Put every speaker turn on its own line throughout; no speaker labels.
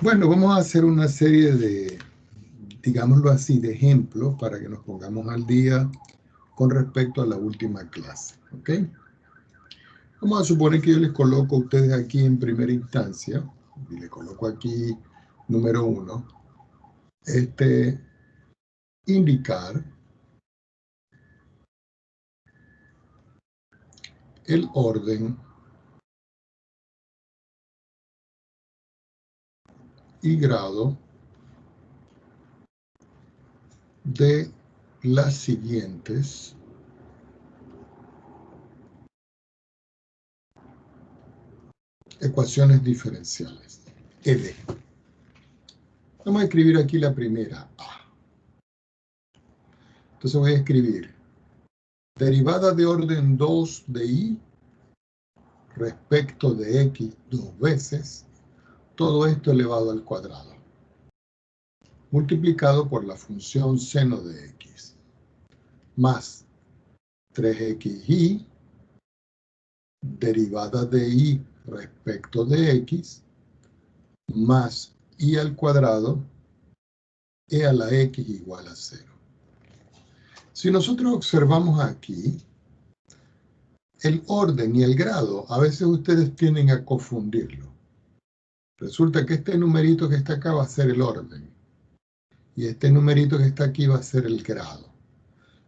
Bueno, vamos a hacer una serie de, digámoslo así, de ejemplos para que nos pongamos al día con respecto a la última clase, ¿ok? Vamos a suponer que yo les coloco a ustedes aquí en primera instancia, y les coloco aquí número 1, indicar el orden y grado de las siguientes ecuaciones diferenciales. ED. Vamos a escribir aquí la primera, A. Entonces voy a escribir derivada de orden 2 de y respecto de x dos veces, todo esto elevado al cuadrado, multiplicado por la función seno de x, más 3xy, derivada de y respecto de x, más y al cuadrado, e a la x igual a 0. Si nosotros observamos aquí, el orden y el grado, a veces ustedes tienden a confundirlo. Resulta que este numerito que está acá va a ser el orden, y este numerito que está aquí va a ser el grado.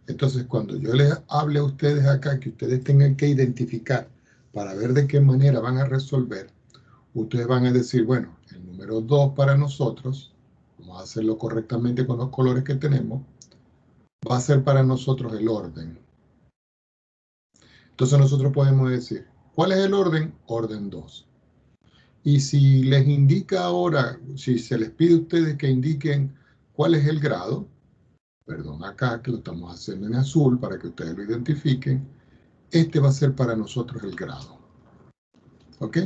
Entonces, cuando yo les hable a ustedes acá, que ustedes tengan que identificar para ver de qué manera van a resolver, ustedes van a decir, bueno, el número 2 para nosotros, vamos a hacerlo correctamente con los colores que tenemos, va a ser para nosotros el orden. Entonces nosotros podemos decir, ¿cuál es el orden? Orden 2. Y si les indica ahora, si se les pide a ustedes que indiquen cuál es el grado, perdón, acá que lo estamos haciendo en azul para que ustedes lo identifiquen, este va a ser para nosotros el grado. ¿Ok?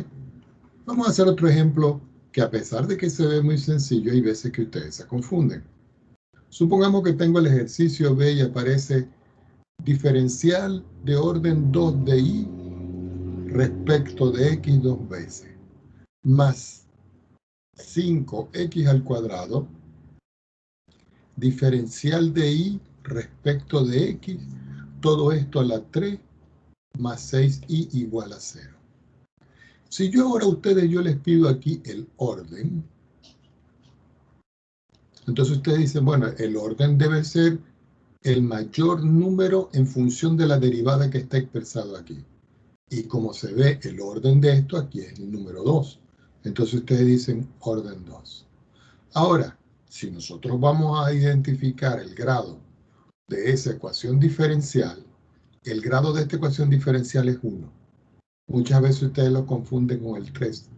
Vamos a hacer otro ejemplo que a pesar de que se ve muy sencillo, hay veces que ustedes se confunden. Supongamos que tengo el ejercicio B y aparece diferencial de orden 2 de y respecto de x dos veces, más 5x al cuadrado, diferencial de y respecto de x, todo esto a la 3 más 6y igual a 0. Si yo ahora a ustedes yo les pido aquí el orden, entonces ustedes dicen, bueno, el orden debe ser el mayor número en función de la derivada que está expresado aquí. Y como se ve el orden de esto, aquí es el número 2. Entonces ustedes dicen orden 2. Ahora, si nosotros vamos a identificar el grado de esa ecuación diferencial, el grado de esta ecuación diferencial es 1. Muchas veces ustedes lo confunden con el 3,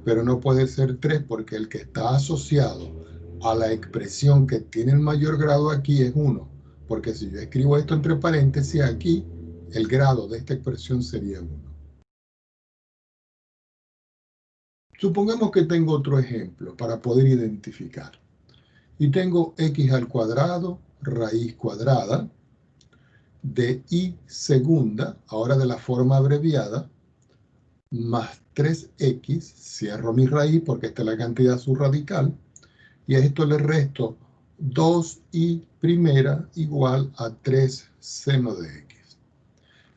pero no puede ser 3 porque el que está asociado a la expresión que tiene el mayor grado aquí es 1, porque si yo escribo esto entre paréntesis aquí, el grado de esta expresión sería 1. Supongamos que tengo otro ejemplo para poder identificar. Y tengo x al cuadrado, raíz cuadrada, de y segunda, ahora de la forma abreviada, más 3x, cierro mi raíz porque esta es la cantidad subradical, y a esto le resto 2y primera igual a 3 seno de x.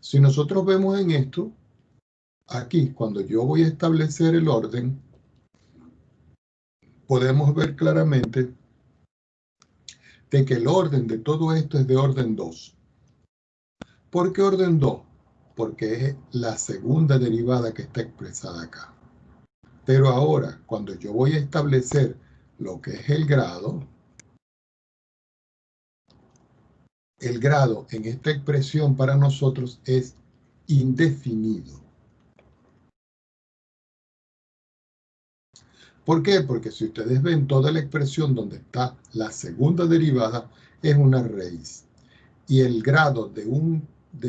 Si nosotros vemos en esto, aquí cuando yo voy a establecer el orden, podemos ver claramente de que el orden de todo esto es de orden 2. ¿Por qué orden 2? Porque es la segunda derivada que está expresada acá. Pero ahora, cuando yo voy a establecer lo que es el grado en esta expresión para nosotros es indefinido. ¿Por qué? Porque si ustedes ven toda la expresión donde está la segunda derivada es una raíz. Y el grado de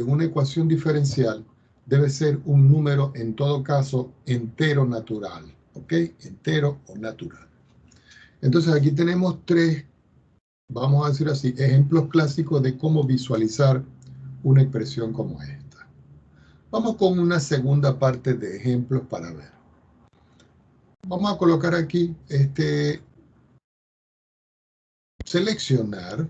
una ecuación diferencial debe ser un número, en todo caso, entero natural. ¿Ok? Entero o natural. Entonces aquí tenemos tres, vamos a decir así, ejemplos clásicos de cómo visualizar una expresión como esta. Vamos con una segunda parte de ejemplos para ver. Vamos a colocar aquí, seleccionar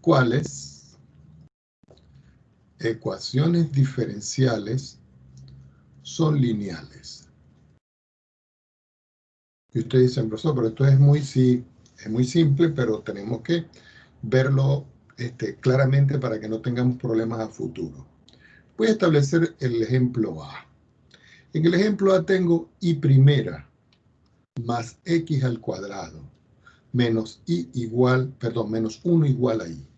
cuáles ecuaciones diferenciales son lineales. Y ustedes dicen, profesor, pero esto es muy simple, pero tenemos que verlo claramente para que no tengamos problemas a futuro. Voy a establecer el ejemplo A. En el ejemplo A tengo y primera más x al cuadrado menos menos 1 igual a y.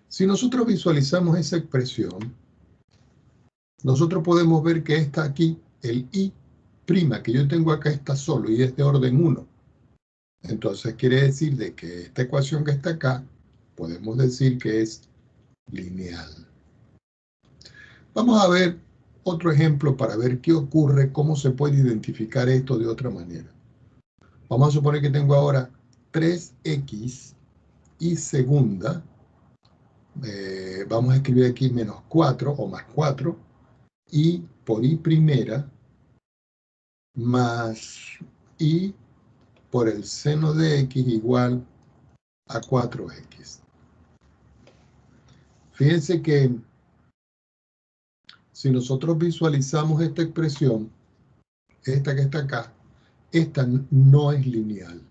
Si nosotros visualizamos esa expresión, nosotros podemos ver que está aquí, el y prima que yo tengo acá está solo y es de orden 1. Entonces quiere decir de que esta ecuación que está acá, podemos decir que es lineal. Vamos a ver otro ejemplo para ver qué ocurre, cómo se puede identificar esto de otra manera. Vamos a suponer que tengo ahora 3x y segunda. Vamos a escribir aquí menos 4 o más 4 y por y primera más y por el seno de x igual a 4x. Fíjense que si nosotros visualizamos esta expresión, esta que está acá, esta no es lineal.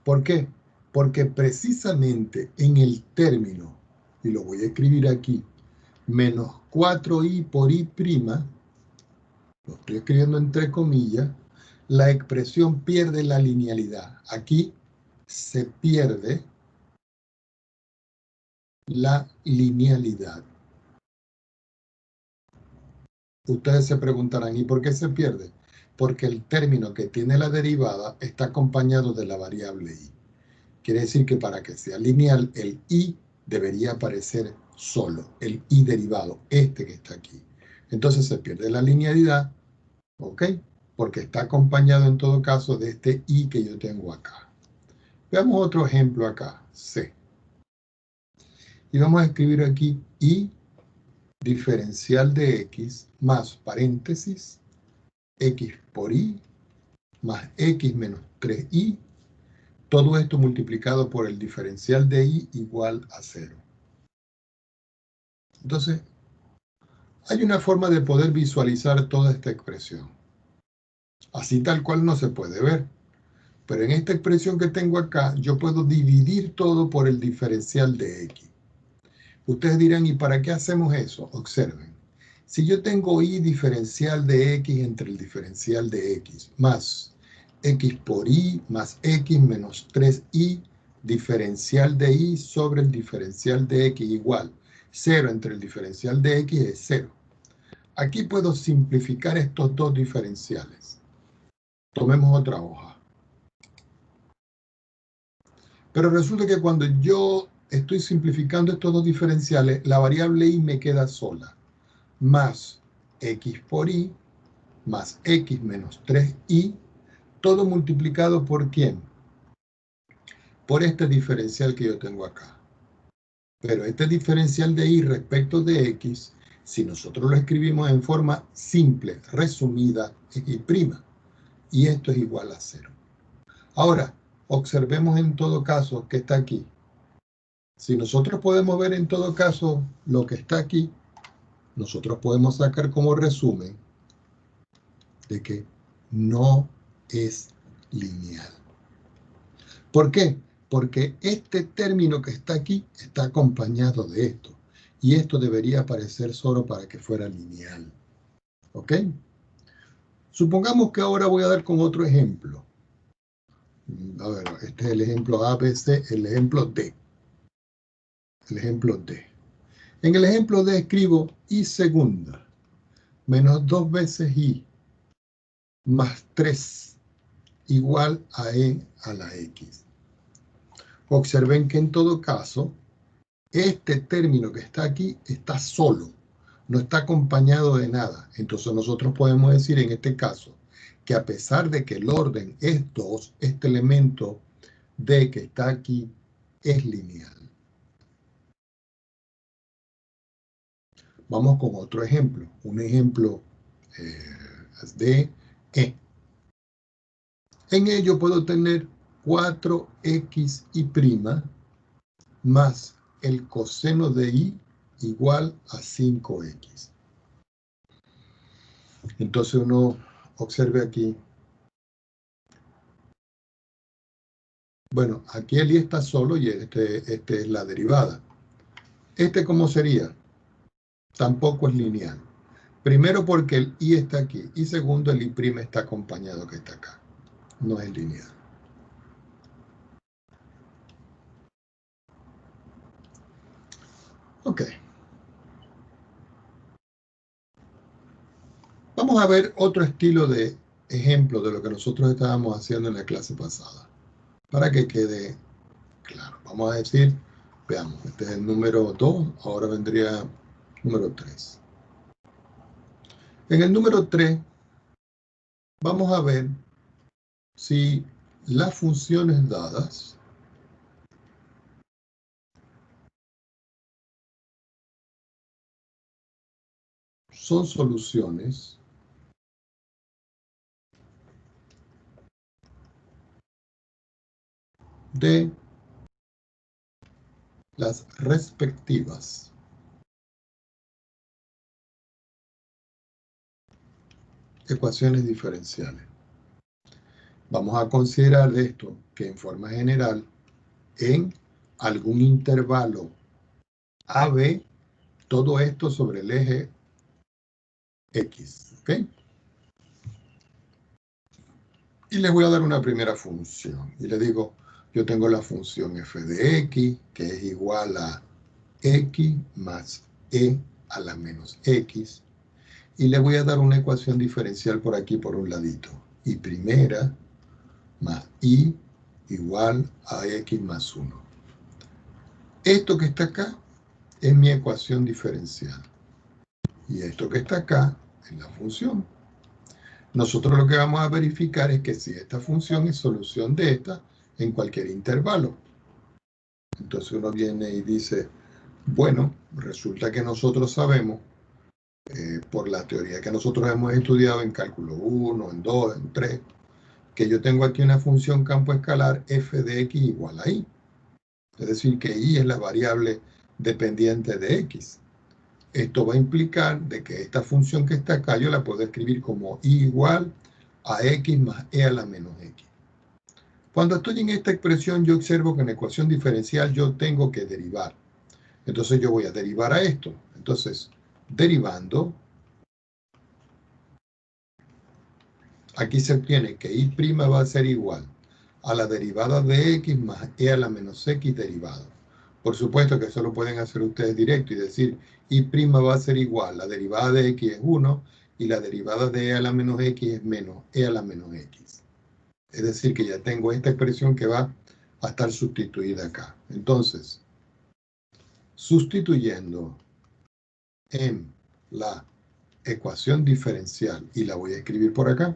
¿Por qué? Porque precisamente en el término, y lo voy a escribir aquí, menos 4y por y prima, lo estoy escribiendo entre comillas, la expresión pierde la linealidad. Aquí se pierde la linealidad. Ustedes se preguntarán, ¿y por qué se pierde? Porque el término que tiene la derivada está acompañado de la variable y. Quiere decir que para que sea lineal, el y debería aparecer solo, el y derivado, este que está aquí. Entonces se pierde la linealidad, ¿ok? Porque está acompañado en todo caso de este y que yo tengo acá. Veamos otro ejemplo acá, C. Y vamos a escribir aquí y diferencial de x más paréntesis, x por y más x menos 3y, todo esto multiplicado por el diferencial de y igual a 0. Entonces, hay una forma de poder visualizar toda esta expresión. Así tal cual no se puede ver. Pero en esta expresión que tengo acá, yo puedo dividir todo por el diferencial de x. Ustedes dirán, ¿y para qué hacemos eso? Observen. Si yo tengo y diferencial de x entre el diferencial de x, más x por y más x menos 3y, diferencial de y sobre el diferencial de x igual 0 entre el diferencial de x es 0. Aquí puedo simplificar estos dos diferenciales. Tomemos otra hoja. Pero resulta que cuando yo estoy simplificando estos dos diferenciales, la variable y me queda sola. Más x por y, más x menos 3y, todo multiplicado por ¿quién? Por este diferencial que yo tengo acá. Pero este diferencial de y respecto de x, si nosotros lo escribimos en forma simple, resumida, es y', y esto es igual a 0. Ahora, observemos en todo caso que está aquí. Si nosotros podemos ver en todo caso lo que está aquí, nosotros podemos sacar como resumen de que no es lineal. ¿Por qué? Porque este término que está aquí está acompañado de esto. Y esto debería aparecer solo para que fuera lineal. ¿Ok? Supongamos que ahora voy a dar con otro ejemplo. A ver, este es el ejemplo A, B, C, el ejemplo D. El ejemplo D. En el ejemplo D escribo y segunda menos 2 veces y más 3 igual a e a la x. Observen que en todo caso, este término que está aquí está solo, no está acompañado de nada. Entonces nosotros podemos decir en este caso que a pesar de que el orden es 2, este elemento D que está aquí es lineal. Vamos con otro ejemplo. Un ejemplo de E. En ello puedo tener 4x y prima más el coseno de y igual a 5x. Entonces uno observe aquí. Bueno, aquí el y está solo y este es la derivada. ¿Cómo sería? Tampoco es lineal. Primero porque el y está aquí y segundo el y' está acompañado que está acá. No es lineal. Ok. Vamos a ver otro estilo de ejemplo de lo que nosotros estábamos haciendo en la clase pasada. Para que quede claro. Vamos a decir, veamos, este es el número 2, ahora vendría número 3. En el número 3 vamos a ver si las funciones dadas son soluciones de las respectivas ecuaciones diferenciales. Vamos a considerar de esto que en forma general, en algún intervalo AB, todo esto sobre el eje X, ¿ok? Y les voy a dar una primera función. Y les digo, yo tengo la función f de x, que es igual a x más e a la menos x. Y le voy a dar una ecuación diferencial por aquí, por un ladito. Y primera más y igual a x más 1. Esto que está acá es mi ecuación diferencial. Y esto que está acá es la función. Nosotros lo que vamos a verificar es que si esta función es solución de esta en cualquier intervalo. Entonces uno viene y dice, bueno, resulta que nosotros sabemos, por la teoría que nosotros hemos estudiado en cálculo 1, en 2, en 3, que yo tengo aquí una función campo escalar f de x igual a y. Es decir, que y es la variable dependiente de x. Esto va a implicar de que esta función que está acá yo la puedo escribir como y igual a x más e a la menos x. Cuando estoy en esta expresión yo observo que en la ecuación diferencial yo tengo que derivar. Entonces yo voy a derivar a esto. Entonces, derivando, aquí se obtiene que y' va a ser igual a la derivada de x más e a la menos x derivado. Por supuesto que eso lo pueden hacer ustedes directo y decir y' va a ser igual, la derivada de x es 1 y la derivada de e a la menos x es menos e a la menos x. Es decir, que ya tengo esta expresión que va a estar sustituida acá. Entonces, sustituyendo en la ecuación diferencial, y la voy a escribir por acá,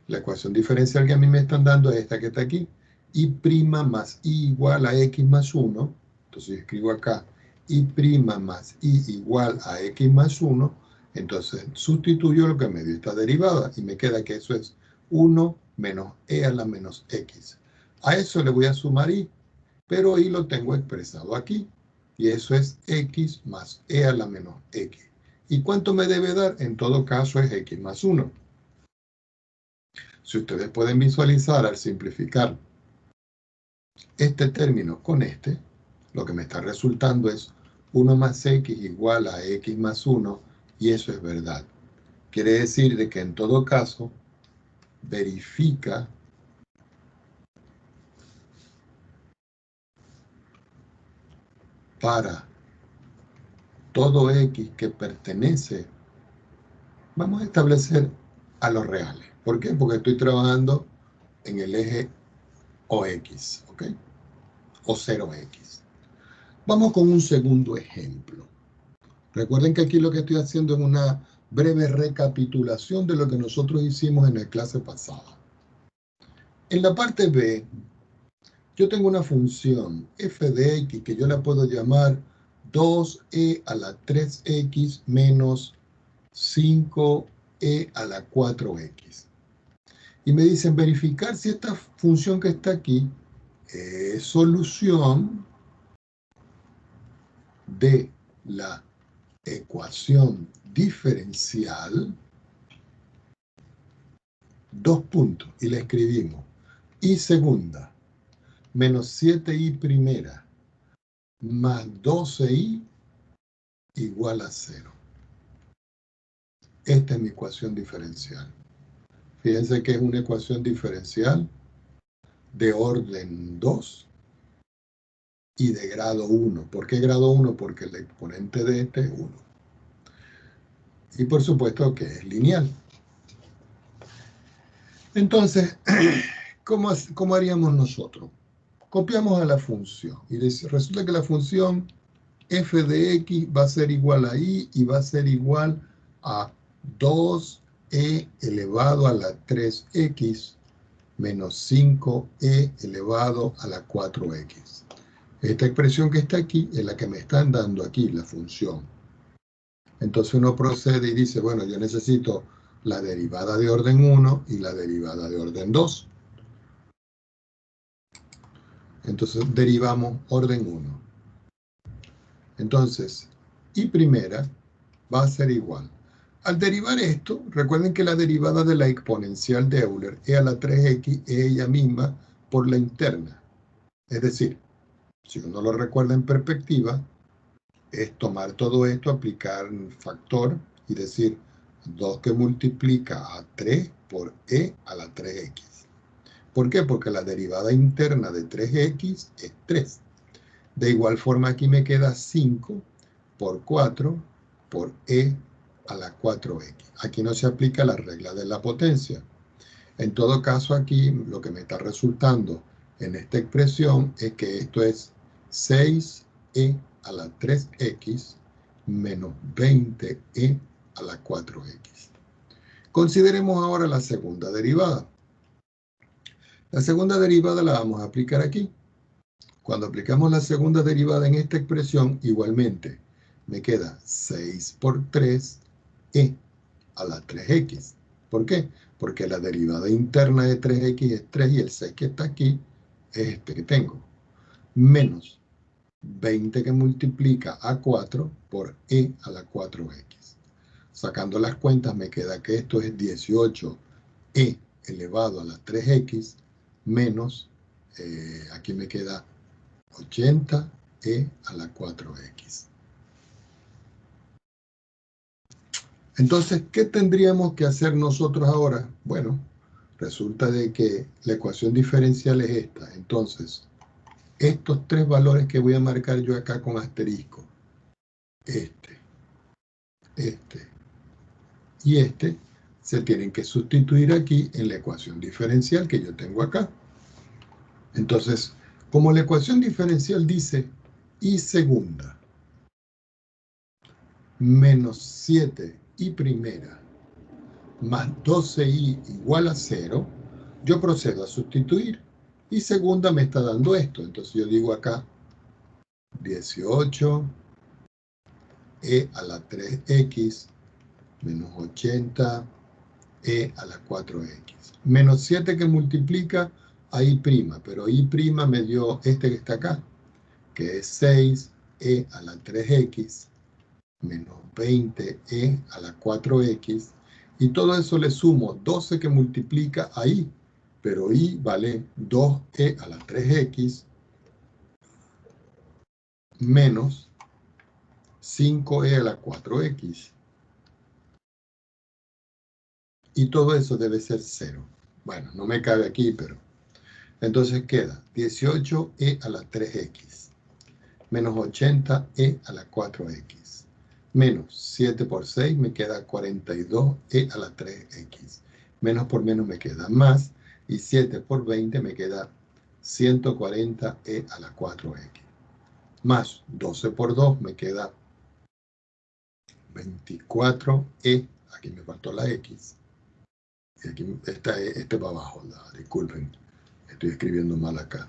la ecuación diferencial que a mí me están dando es esta que está aquí, y' más y igual a x más 1, entonces yo escribo acá, y' más y igual a x más 1, entonces sustituyo lo que me dio esta derivada, y me queda que eso es 1 menos e a la menos x. A eso le voy a sumar y, pero y lo tengo expresado aquí, y eso es x más e a la menos x. ¿Y cuánto me debe dar? En todo caso es x más 1. Si ustedes pueden visualizar al simplificar este término con este, lo que me está resultando es 1 más x igual a x más 1, y eso es verdad. Quiere decir de que en todo caso verifica para todo x que pertenece, vamos a establecer a los reales. ¿Por qué? Porque estoy trabajando en el eje OX, ¿ok? O 0x. Vamos con un segundo ejemplo. Recuerden que aquí lo que estoy haciendo es una breve recapitulación de lo que nosotros hicimos en la clase pasada. En la parte B, yo tengo una función f de x que yo la puedo llamar 2e a la 3x menos 5e a la 4x. Y me dicen verificar si esta función que está aquí es solución de la ecuación diferencial, dos puntos, y la escribimos. Y segunda, menos 7i primera más 12i igual a 0. Esta es mi ecuación diferencial. Fíjense que es una ecuación diferencial de orden 2 y de grado 1. ¿Por qué grado 1? Porque el exponente de este es 1. Y por supuesto que es lineal. Entonces, ¿cómo haríamos nosotros? Copiamos a la función y resulta que la función f de x va a ser igual a y va a ser igual a 2e elevado a la 3x menos 5e elevado a la 4x. Esta expresión que está aquí es la que me están dando aquí, la función. Entonces uno procede y dice, bueno, yo necesito la derivada de orden 1 y la derivada de orden 2. Entonces derivamos orden 1. Entonces, y primera va a ser igual. Al derivar esto, recuerden que la derivada de la exponencial de Euler e a la 3x es ella misma por la interna. Es decir, si uno lo recuerda en perspectiva, es tomar todo esto, aplicar un factor y decir 2 que multiplica a 3 por e a la 3x. ¿Por qué? Porque la derivada interna de 3x es 3. De igual forma aquí me queda 5 por 4 por e a la 4x. Aquí no se aplica la regla de la potencia. En todo caso aquí lo que me está resultando en esta expresión es que esto es 6e a la 3x menos 20e a la 4x. Consideremos ahora la segunda derivada. La segunda derivada la vamos a aplicar aquí. Cuando aplicamos la segunda derivada en esta expresión, igualmente me queda 6 por 3e a la 3x. ¿Por qué? Porque la derivada interna de 3x es 3 y el 6 que está aquí es este que tengo. Menos 20 que multiplica a 4 por e a la 4x. Sacando las cuentas me queda que esto es 18e elevado a la 3x menos, aquí me queda 80e a la 4x. Entonces, ¿qué tendríamos que hacer nosotros ahora? Bueno, resulta de que la ecuación diferencial es esta. Entonces, estos tres valores que voy a marcar yo acá con asterisco, este y este, se tienen que sustituir aquí en la ecuación diferencial que yo tengo acá. Entonces, como la ecuación diferencial dice y segunda menos 7y primera más 12i igual a 0, yo procedo a sustituir. Y segunda me está dando esto. Entonces yo digo acá 18e a la 3x menos 80e a la 4x. Menos 7 que multiplica a y', pero y' me dio este que está acá, que es 6e a la 3x menos 20e a la 4x. Y todo eso le sumo 12 que multiplica a y, pero y vale 2e a la 3x menos 5e a la 4x. Y todo eso debe ser 0. Bueno, no me cabe aquí, pero... Entonces queda 18e a la 3x menos 80e a la 4x menos 7 por 6 me queda 42e a la 3x. Menos por menos me queda más. Y 7 por 20 me queda 140e a la 4x. Más 12 por 2 me queda 24e. Aquí me faltó la x. Y aquí está este para abajo. Disculpen, estoy escribiendo mal acá.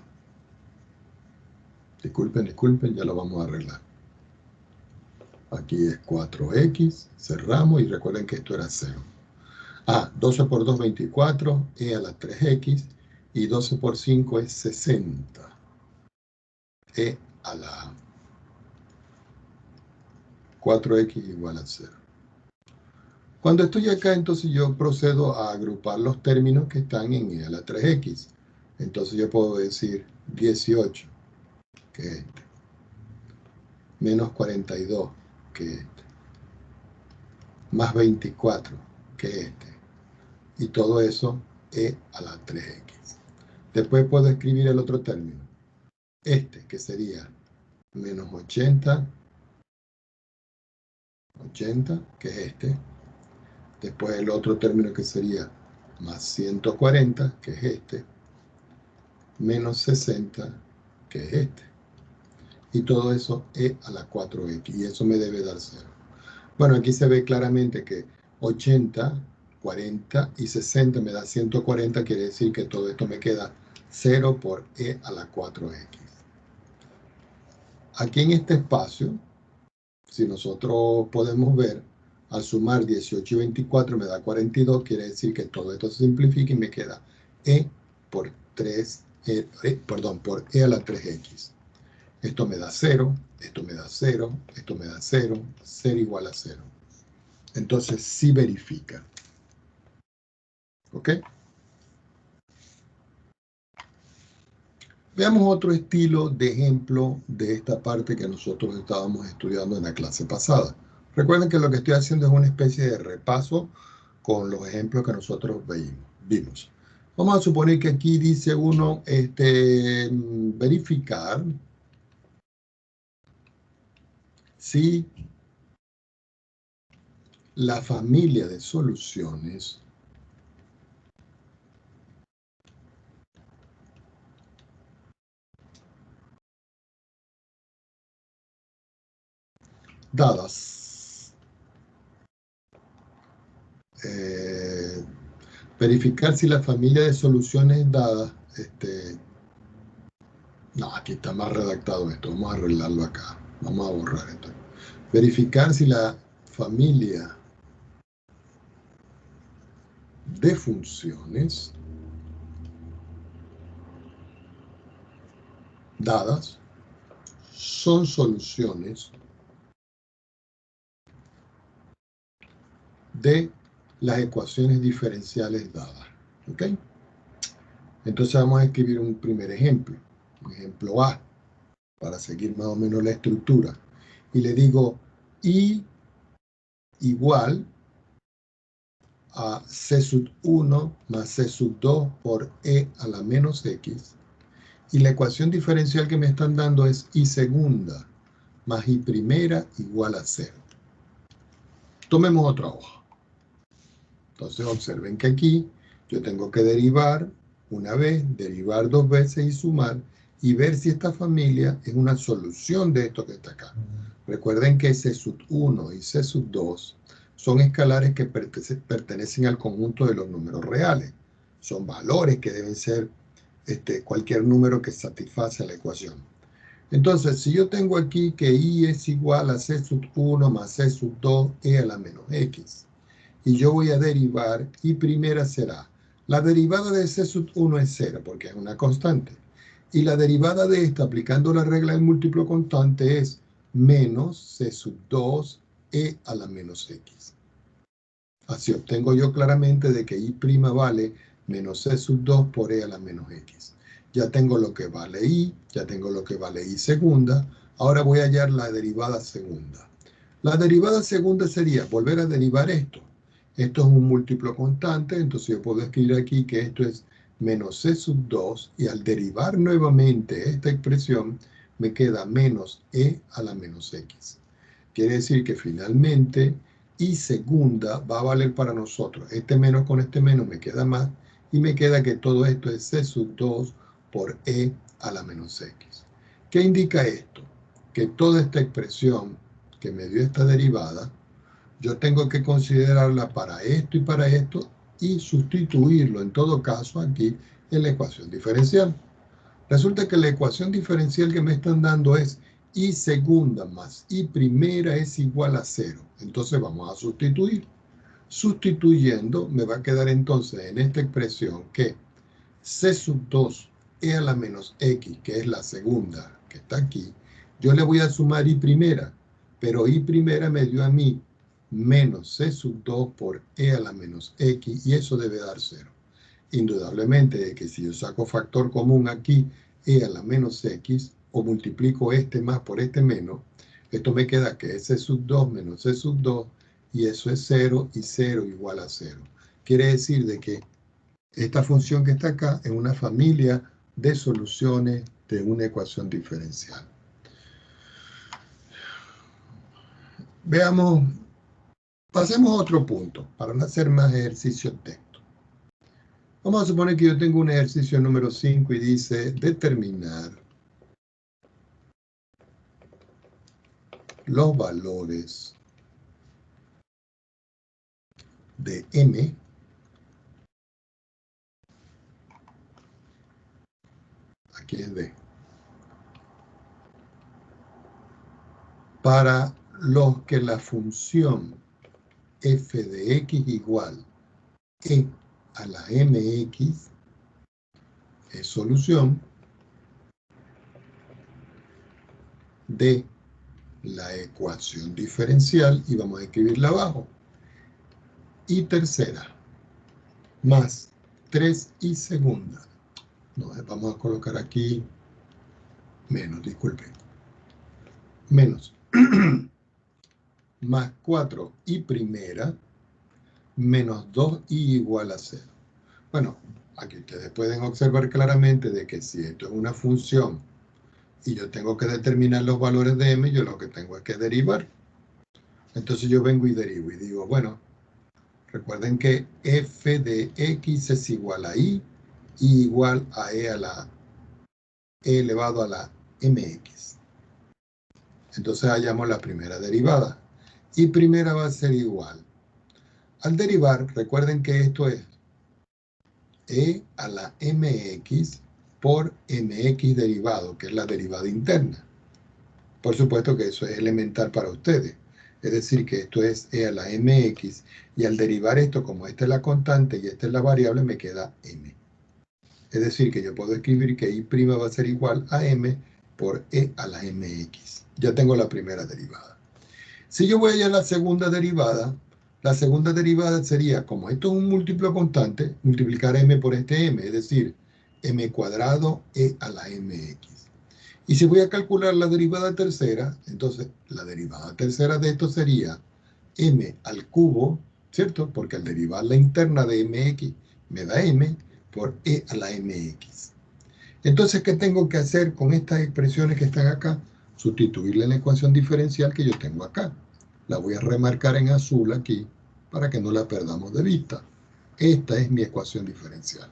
Disculpen, ya lo vamos a arreglar. Aquí es 4x, cerramos y recuerden que esto era 0. 12 por 2, 24, e a la 3x, y 12 por 5 es 60. E a la 4x igual a 0. Cuando estoy acá, entonces yo procedo a agrupar los términos que están en e a la 3x. Entonces yo puedo decir 18, que es este, menos 42, que es este, más 24, que es este, y todo eso e a la 3x. Después puedo escribir el otro término, este, que sería menos 80, que es este. Después el otro término que sería más 140, que es este, menos 60, que es este. Y todo eso e a la 4x, y eso me debe dar 0. Bueno, aquí se ve claramente que 80, 40 y 60 me da 140, quiere decir que todo esto me queda 0 por e a la 4x. Aquí en este espacio, si nosotros podemos ver, al sumar 18 y 24 me da 42, quiere decir que todo esto se simplifica y me queda e por 3, por e a la 3x. Esto me da 0, esto me da 0, esto me da 0, 0 igual a 0. Entonces sí verifica. ¿Ok? Veamos otro estilo de ejemplo de esta parte que nosotros estábamos estudiando en la clase pasada. Recuerden que lo que estoy haciendo es una especie de repaso con los ejemplos que nosotros vimos. Vamos a suponer que aquí dice uno, verificar si la familia de soluciones dadas, verificar si la familia de soluciones dadas, no, aquí está más redactado esto, vamos a arreglarlo acá, vamos a borrar esto. Verificar si la familia de funciones dadas son soluciones de las ecuaciones diferenciales dadas. ¿Ok? Entonces vamos a escribir un primer ejemplo, un ejemplo A, para seguir más o menos la estructura. Y le digo I igual a C sub 1 más C sub 2 por E a la menos X. Y la ecuación diferencial que me están dando es I segunda más I primera igual a 0. Tomemos otra hoja. Entonces observen que aquí yo tengo que derivar una vez, derivar dos veces y sumar y ver si esta familia es una solución de esto que está acá. Recuerden que C sub 1 y C sub 2 son escalares que pertenecen al conjunto de los números reales. Son valores que deben ser cualquier número que satisface la ecuación. Entonces, si yo tengo aquí que I es igual a C sub 1 más C sub 2 e a la menos X, y yo voy a derivar, y primera será, la derivada de C sub 1 es 0, porque es una constante, y la derivada de esta, aplicando la regla del múltiplo constante, es menos C sub 2 e a la menos X. Así obtengo yo claramente de que I' vale menos C sub 2 por E a la menos X. Ya tengo lo que vale I, ya tengo lo que vale I segunda, ahora voy a hallar la derivada segunda. La derivada segunda sería volver a derivar esto. Esto es un múltiplo constante, entonces yo puedo escribir aquí que esto es menos C sub 2, y al derivar nuevamente esta expresión, me queda menos E a la menos X. Quiere decir que finalmente I segunda va a valer para nosotros. Este menos con este menos me queda más, y me queda que todo esto es C sub 2 por E a la menos X. ¿Qué indica esto? Que toda esta expresión que me dio esta derivada, yo tengo que considerarla para esto y sustituirlo en todo caso aquí en la ecuación diferencial. Resulta que la ecuación diferencial que me están dando es y segunda más y primera es igual a 0. Entonces vamos a sustituir. Sustituyendo, me va a quedar entonces en esta expresión que c sub 2 e a la menos x, que es la segunda que está aquí, yo le voy a sumar y primera, pero y primera me dio a mí menos c sub 2 por e a la menos x, y eso debe dar 0. Indudablemente de que si yo saco factor común aquí, e a la menos x, o multiplico este más por este menos, esto me queda que es c sub 2 menos c sub 2, y eso es 0, y 0 igual a 0. Quiere decir de que esta función que está acá es una familia de soluciones de una ecuación diferencial. Veamos, pasemos a otro punto, para no hacer más ejercicio texto. Vamos a suponer que yo tengo un ejercicio número 5 y dice determinar los valores de m aquí es D, para los que la función f de x igual e a la mx es solución de la ecuación diferencial, y vamos a escribirla abajo, y tercera más 3y segunda. No, vamos a colocar aquí menos, disculpen, menos más 4y primera menos 2y igual a 0. Bueno, aquí ustedes pueden observar claramente de que si esto es una función y yo tengo que determinar los valores de m, yo lo que tengo es que derivar. Entonces yo vengo y derivo y digo, bueno, recuerden que f de x es igual a y igual a e elevado a la mx. Entonces hallamos la primera derivada. Y primera va a ser igual. Al derivar, recuerden que esto es e a la mx por mx derivado, que es la derivada interna. Por supuesto que eso es elemental para ustedes. Es decir, que esto es e a la mx, y al derivar esto, como esta es la constante y esta es la variable, me queda m. Es decir, que yo puedo escribir que y' va a ser igual a m por e a la mx. Ya tengo la primera derivada. Si yo voy a la segunda derivada sería, como esto es un múltiplo constante, multiplicar m por este m, es decir, m cuadrado e a la mx. Y si voy a calcular la derivada tercera, entonces la derivada tercera de esto sería m al cubo, ¿cierto? Porque al derivar la interna de mx me da m por e a la mx. Entonces, ¿qué tengo que hacer con estas expresiones que están acá? Sustituirle en la ecuación diferencial que yo tengo acá. La voy a remarcar en azul aquí para que no la perdamos de vista. Esta es mi ecuación diferencial.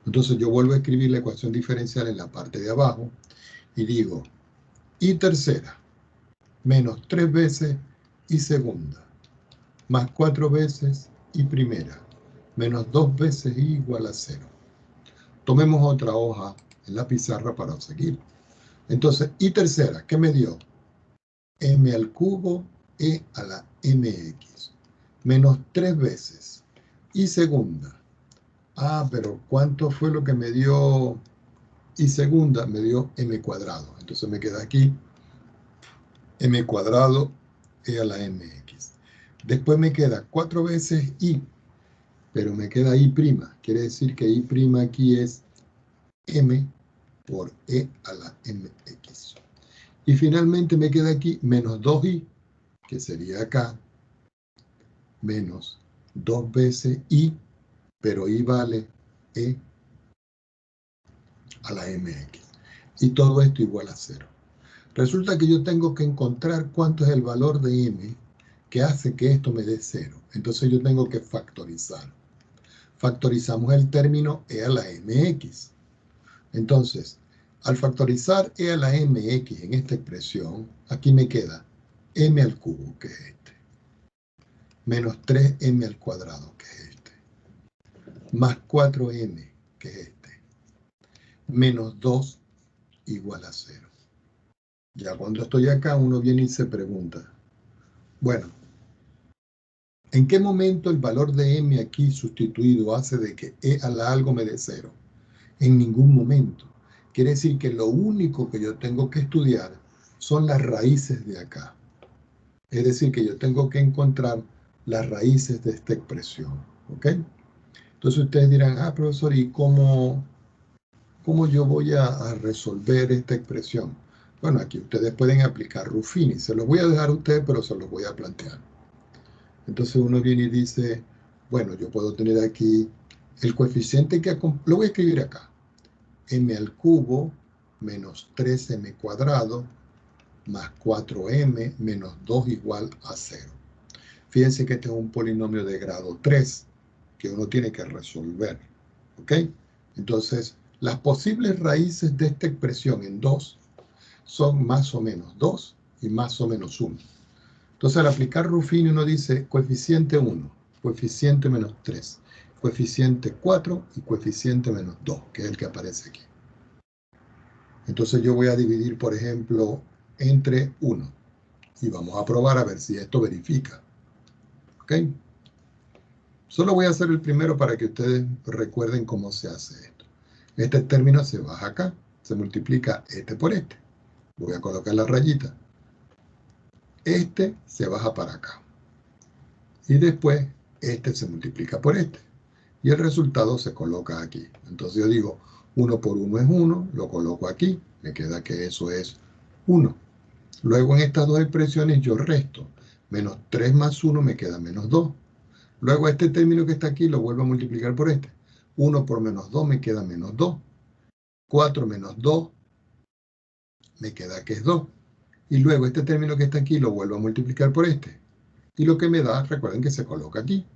Entonces yo vuelvo a escribir la ecuación diferencial en la parte de abajo y digo y tercera menos 3 veces y segunda más 4 veces y primera menos 2 veces y igual a 0. Tomemos otra hoja en la pizarra para seguir. Entonces, y tercera, ¿qué me dio? M al cubo e a la mx menos 3 veces. Y segunda, pero ¿cuánto fue lo que me dio? Y segunda me dio m cuadrado. Entonces me queda aquí m cuadrado e a la mx. Después me queda 4 veces y, pero me queda y prima. Quiere decir que y prima aquí es m por e a la mx. Y finalmente me queda aquí menos 2y, que sería acá, menos 2 veces y, pero y vale e a la mx. Y todo esto igual a 0. Resulta que yo tengo que encontrar cuánto es el valor de m que hace que esto me dé 0. Entonces yo tengo que factorizar. Factorizamos el término e a la mx. Entonces, al factorizar e a la mx en esta expresión, aquí me queda m al cubo, que es este, menos 3m al cuadrado, que es este, más 4m, que es este, menos 2 igual a 0. Ya cuando estoy acá, uno viene y se pregunta, bueno, ¿en qué momento el valor de m aquí sustituido hace de que e a la algo me dé 0? En ningún momento. Quiere decir que lo único que yo tengo que estudiar son las raíces de acá. Es decir, que yo tengo que encontrar las raíces de esta expresión. ¿Ok? Entonces ustedes dirán, profesor, ¿y cómo yo voy a resolver esta expresión? Bueno, aquí ustedes pueden aplicar Ruffini. Se los voy a dejar a ustedes, pero se los voy a plantear. Entonces uno viene y dice, bueno, yo puedo tener aquí el coeficiente que... Lo voy a escribir acá. M al cubo menos 3m cuadrado más 4m menos 2 igual a 0. Fíjense que este es un polinomio de grado 3 que uno tiene que resolver. ¿Ok? Entonces, las posibles raíces de esta expresión en 2 son más o menos 2 y más o menos 1. Entonces, al aplicar Ruffini, uno dice coeficiente 1, coeficiente menos 3, coeficiente 4 y coeficiente menos 2, que es el que aparece aquí. Entonces yo voy a dividir, por ejemplo, entre 1. Y vamos a probar a ver si esto verifica. ¿Ok? Solo voy a hacer el primero para que ustedes recuerden cómo se hace esto. Este término se baja acá. Se multiplica este por este. Voy a colocar la rayita. Este se baja para acá. Y después este se multiplica por este. Y el resultado se coloca aquí. Entonces yo digo, 1 por 1 es 1. Lo coloco aquí. Me queda que eso es 1. Luego en estas dos expresiones yo resto. Menos 3 más 1 me queda menos 2. Luego este término que está aquí lo vuelvo a multiplicar por este. 1 por menos 2 me queda menos 2. 4 menos 2 me queda que es 2. Y luego este término que está aquí lo vuelvo a multiplicar por este. Y lo que me da, recuerden que se coloca aquí.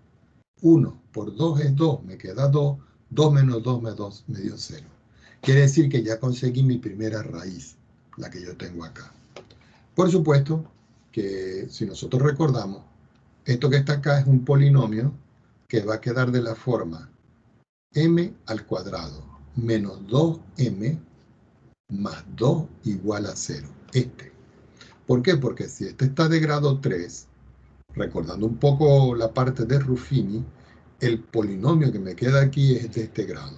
1 por 2 es 2, me queda 2. 2 menos 2 me dio 0. Quiere decir que ya conseguí mi primera raíz, la que yo tengo acá. Por supuesto que si nosotros recordamos, esto que está acá es un polinomio que va a quedar de la forma m al cuadrado menos 2m más 2 igual a 0. Este. ¿Por qué? Porque si este está de grado 3, recordando un poco la parte de Ruffini, el polinomio que me queda aquí es de este grado.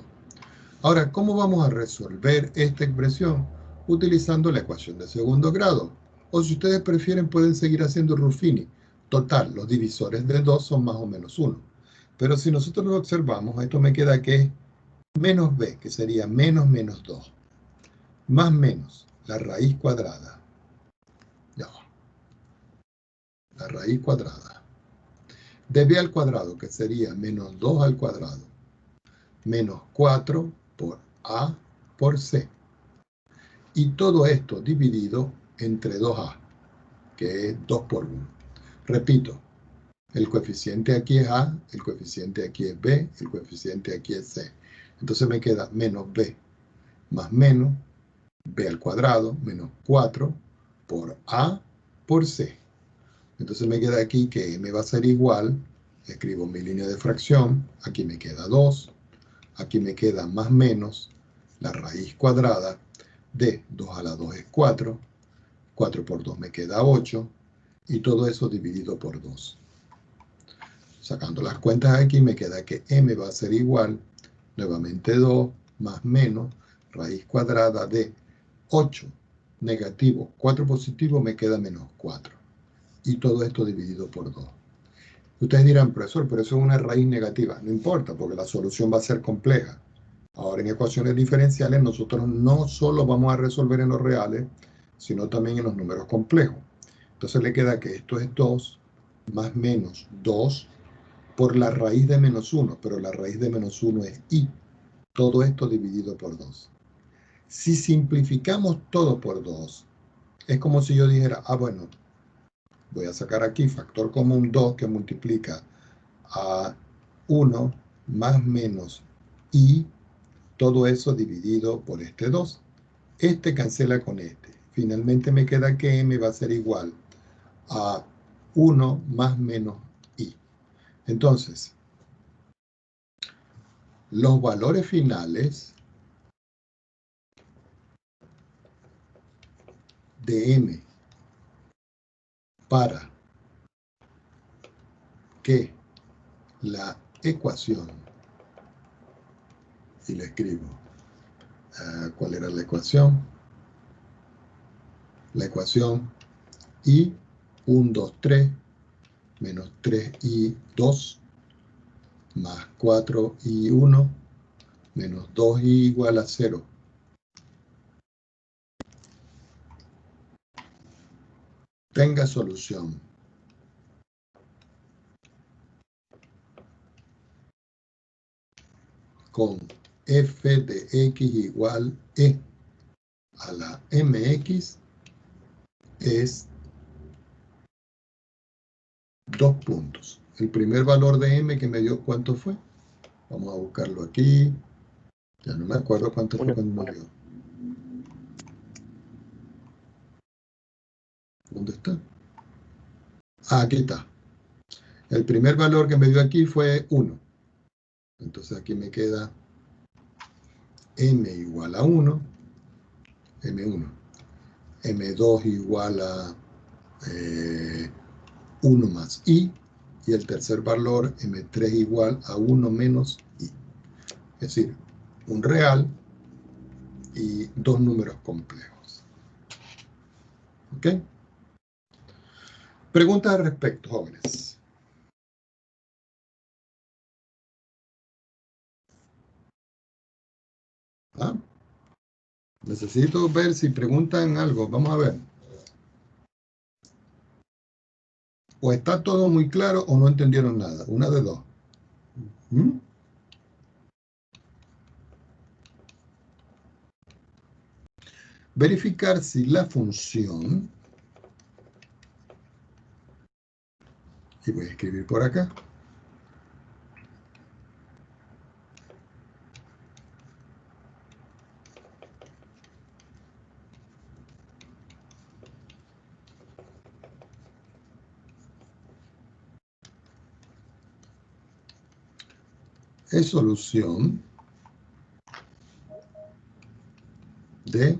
Ahora, ¿cómo vamos a resolver esta expresión? Utilizando la ecuación de segundo grado. O si ustedes prefieren, pueden seguir haciendo Ruffini. Total, los divisores de 2 son más o menos 1. Pero si nosotros lo observamos, esto me queda que es menos b, que sería menos menos 2. Más menos la raíz cuadrada. Ya va. La raíz cuadrada. De b al cuadrado, que sería menos 2 al cuadrado. Menos 4 por a por c. Y todo esto dividido entre 2a, que es 2 por 1. Repito, el coeficiente aquí es a, el coeficiente aquí es b, el coeficiente aquí es c. Entonces me queda menos b más menos b al cuadrado menos 4 por a por c. Entonces me queda aquí que m va a ser igual, escribo mi línea de fracción, aquí me queda 2, aquí me queda más menos la raíz cuadrada de 2 a la 2 es 4, 4 por 2 me queda 8, y todo eso dividido por 2. Sacando las cuentas aquí me queda que m va a ser igual, nuevamente 2, más menos, raíz cuadrada de 8 negativo, 4 positivo me queda menos 4. Y todo esto dividido por 2. Ustedes dirán, profesor, pero eso es una raíz negativa. No importa, porque la solución va a ser compleja. Ahora, en ecuaciones diferenciales, nosotros no solo vamos a resolver en los reales, sino también en los números complejos. Entonces le queda que esto es 2 más menos 2 por la raíz de menos 1, pero la raíz de menos 1 es i. Todo esto dividido por 2. Si simplificamos todo por 2, es como si yo dijera, bueno, voy a sacar aquí factor común 2 que multiplica a 1 más menos i, todo eso dividido por este 2. Este cancela con este. Finalmente me queda que m va a ser igual a 1 más menos i. Entonces, los valores finales de m para que la ecuación, y le escribo, ¿cuál era la ecuación? La ecuación y 1, 2, 3 menos 3y 2 más 4y 1 menos 2y igual a 0. Tenga solución. Con f de x igual e a la mx es 2 puntos. El primer valor de m que me dio, ¿cuánto fue? Vamos a buscarlo aquí. Ya no me acuerdo cuánto fue cuando me dio. ¿Dónde está? Ah, aquí está. El primer valor que me dio aquí fue 1. Entonces aquí me queda m igual a 1, m1. m2 igual a 1 más i. Y el tercer valor, m3 igual a 1 menos i. Es decir, un real y dos números complejos. ¿Ok? Preguntas al respecto, jóvenes. ¿Ah? Necesito ver si preguntan algo. Vamos a ver. O está todo muy claro o no entendieron nada. Una de dos. ¿Mm? Verificar si la función, y voy a escribir por acá, es solución de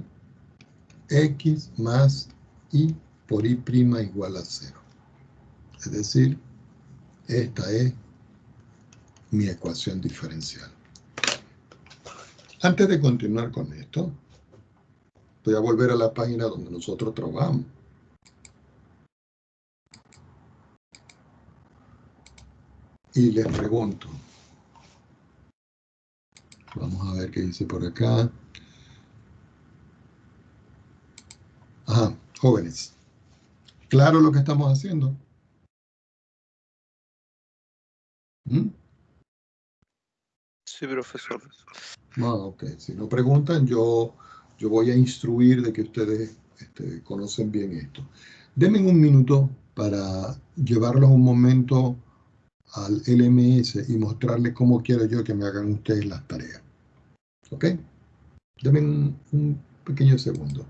x más y por y' igual a 0. Es decir, esta es mi ecuación diferencial. Antes de continuar con esto, voy a volver a la página donde nosotros trabajamos. Y les pregunto, vamos a ver qué dice por acá. Ajá, jóvenes, ¿claro lo que estamos haciendo? ¿Mm?
Sí, profesor.
Ah, ok, si no preguntan, yo voy a instruir de que ustedes conocen bien esto. Denme un minuto para llevarlos un momento al LMS y mostrarles cómo quiero yo que me hagan ustedes las tareas. ¿Ok? Denme un pequeño segundo.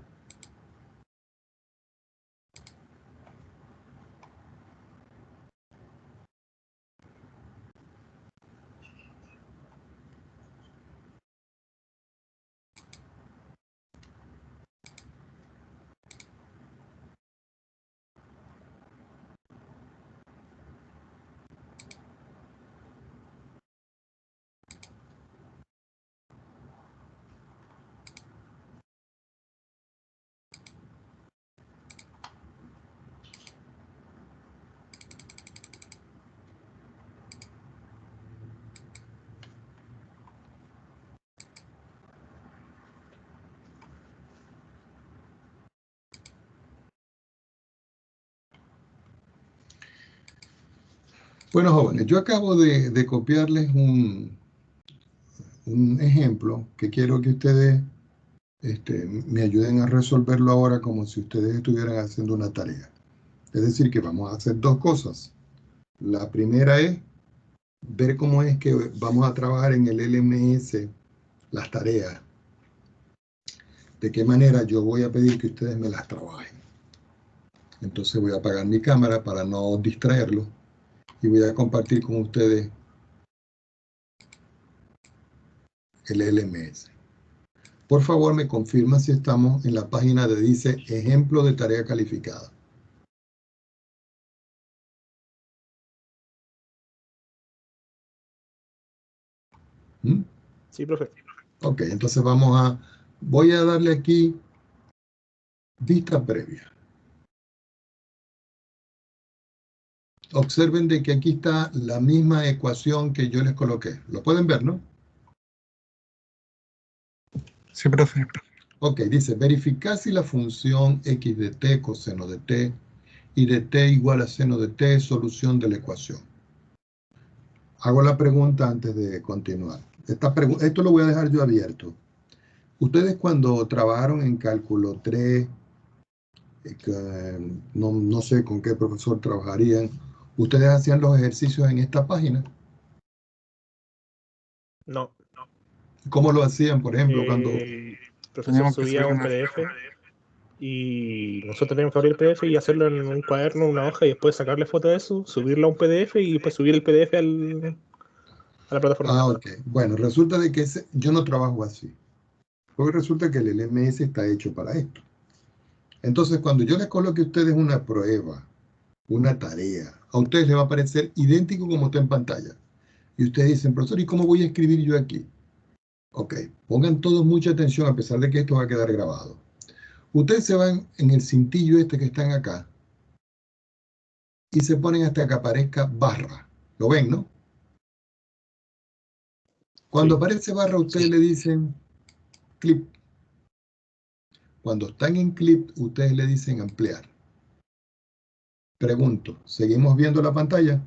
Bueno, jóvenes, yo acabo de copiarles un ejemplo que quiero que ustedes me ayuden a resolverlo ahora como si ustedes estuvieran haciendo una tarea. Es decir, que vamos a hacer dos cosas. La primera es ver cómo es que vamos a trabajar en el LMS las tareas. De qué manera yo voy a pedir que ustedes me las trabajen. Entonces voy a apagar mi cámara para no distraerlo y voy a compartir con ustedes el LMS. Por favor, me confirma si estamos en la página de dice ejemplo de tarea calificada. ¿Mm?
Sí, profe.
Ok, entonces voy a darle aquí vista previa. Observen de que aquí está la misma ecuación que yo les coloqué. ¿Lo pueden ver, no?
Sí, profe.
Ok, dice, verificar si la función x de t coseno de t y de t igual a seno de t es solución de la ecuación. Hago la pregunta antes de continuar. Esto lo voy a dejar yo abierto. Ustedes cuando trabajaron en cálculo 3, no sé con qué profesor trabajarían, ¿ustedes hacían los ejercicios en esta página?
No.
¿Cómo lo hacían, por ejemplo, cuando...
El profesor
Teníamos que
subía
subir
un
una...
PDF y nosotros teníamos que abrir el PDF y hacerlo en un cuaderno, una hoja, y después sacarle foto de eso, subirlo a un PDF y después subir el PDF a la plataforma.
Ah, ok. Bueno, resulta de que yo no trabajo así. Porque resulta que el LMS está hecho para esto. Entonces, cuando yo les coloque a ustedes una prueba, una tarea, a ustedes les va a parecer idéntico como está en pantalla. Y ustedes dicen, profesor, ¿y cómo voy a escribir yo aquí? Ok, pongan todos mucha atención a pesar de que esto va a quedar grabado. Ustedes se van en el cintillo este que están acá y se ponen hasta que aparezca barra. ¿Lo ven, no? Cuando
Sí.
aparece barra, ustedes le dicen clip. Cuando están en clip, ustedes le dicen ampliar. Pregunto, ¿seguimos viendo la pantalla?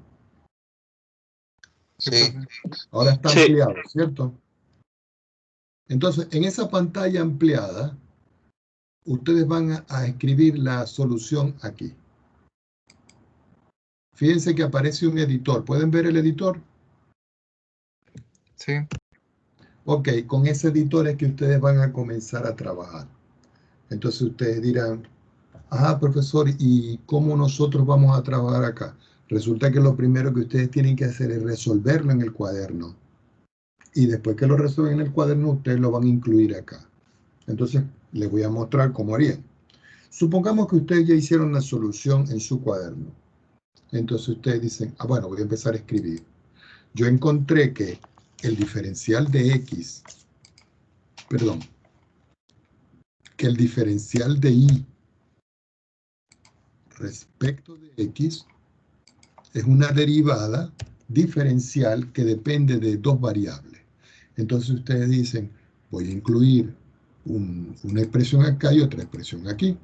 Sí,
Sí.
profe.
Ahora está
Sí.
ampliado, ¿cierto? Entonces, en esa pantalla ampliada, ustedes van a escribir la solución aquí. Fíjense que aparece un editor. ¿Pueden ver el editor?
Sí.
Ok, con ese editor es que ustedes van a comenzar a trabajar. Entonces ustedes dirán, ajá, profesor, ¿y cómo nosotros vamos a trabajar acá? Resulta que lo primero que ustedes tienen que hacer es resolverlo en el cuaderno. Y después que lo resuelven en el cuaderno, ustedes lo van a incluir acá. Entonces, les voy a mostrar cómo harían. Supongamos que ustedes ya hicieron la solución en su cuaderno. Entonces ustedes dicen, ah, bueno, voy a empezar a escribir. Yo encontré que el diferencial de x, perdón, que el diferencial de y respecto de x es una derivada diferencial que depende de dos variables. Entonces ustedes dicen, voy a incluir una expresión acá y otra expresión aquí.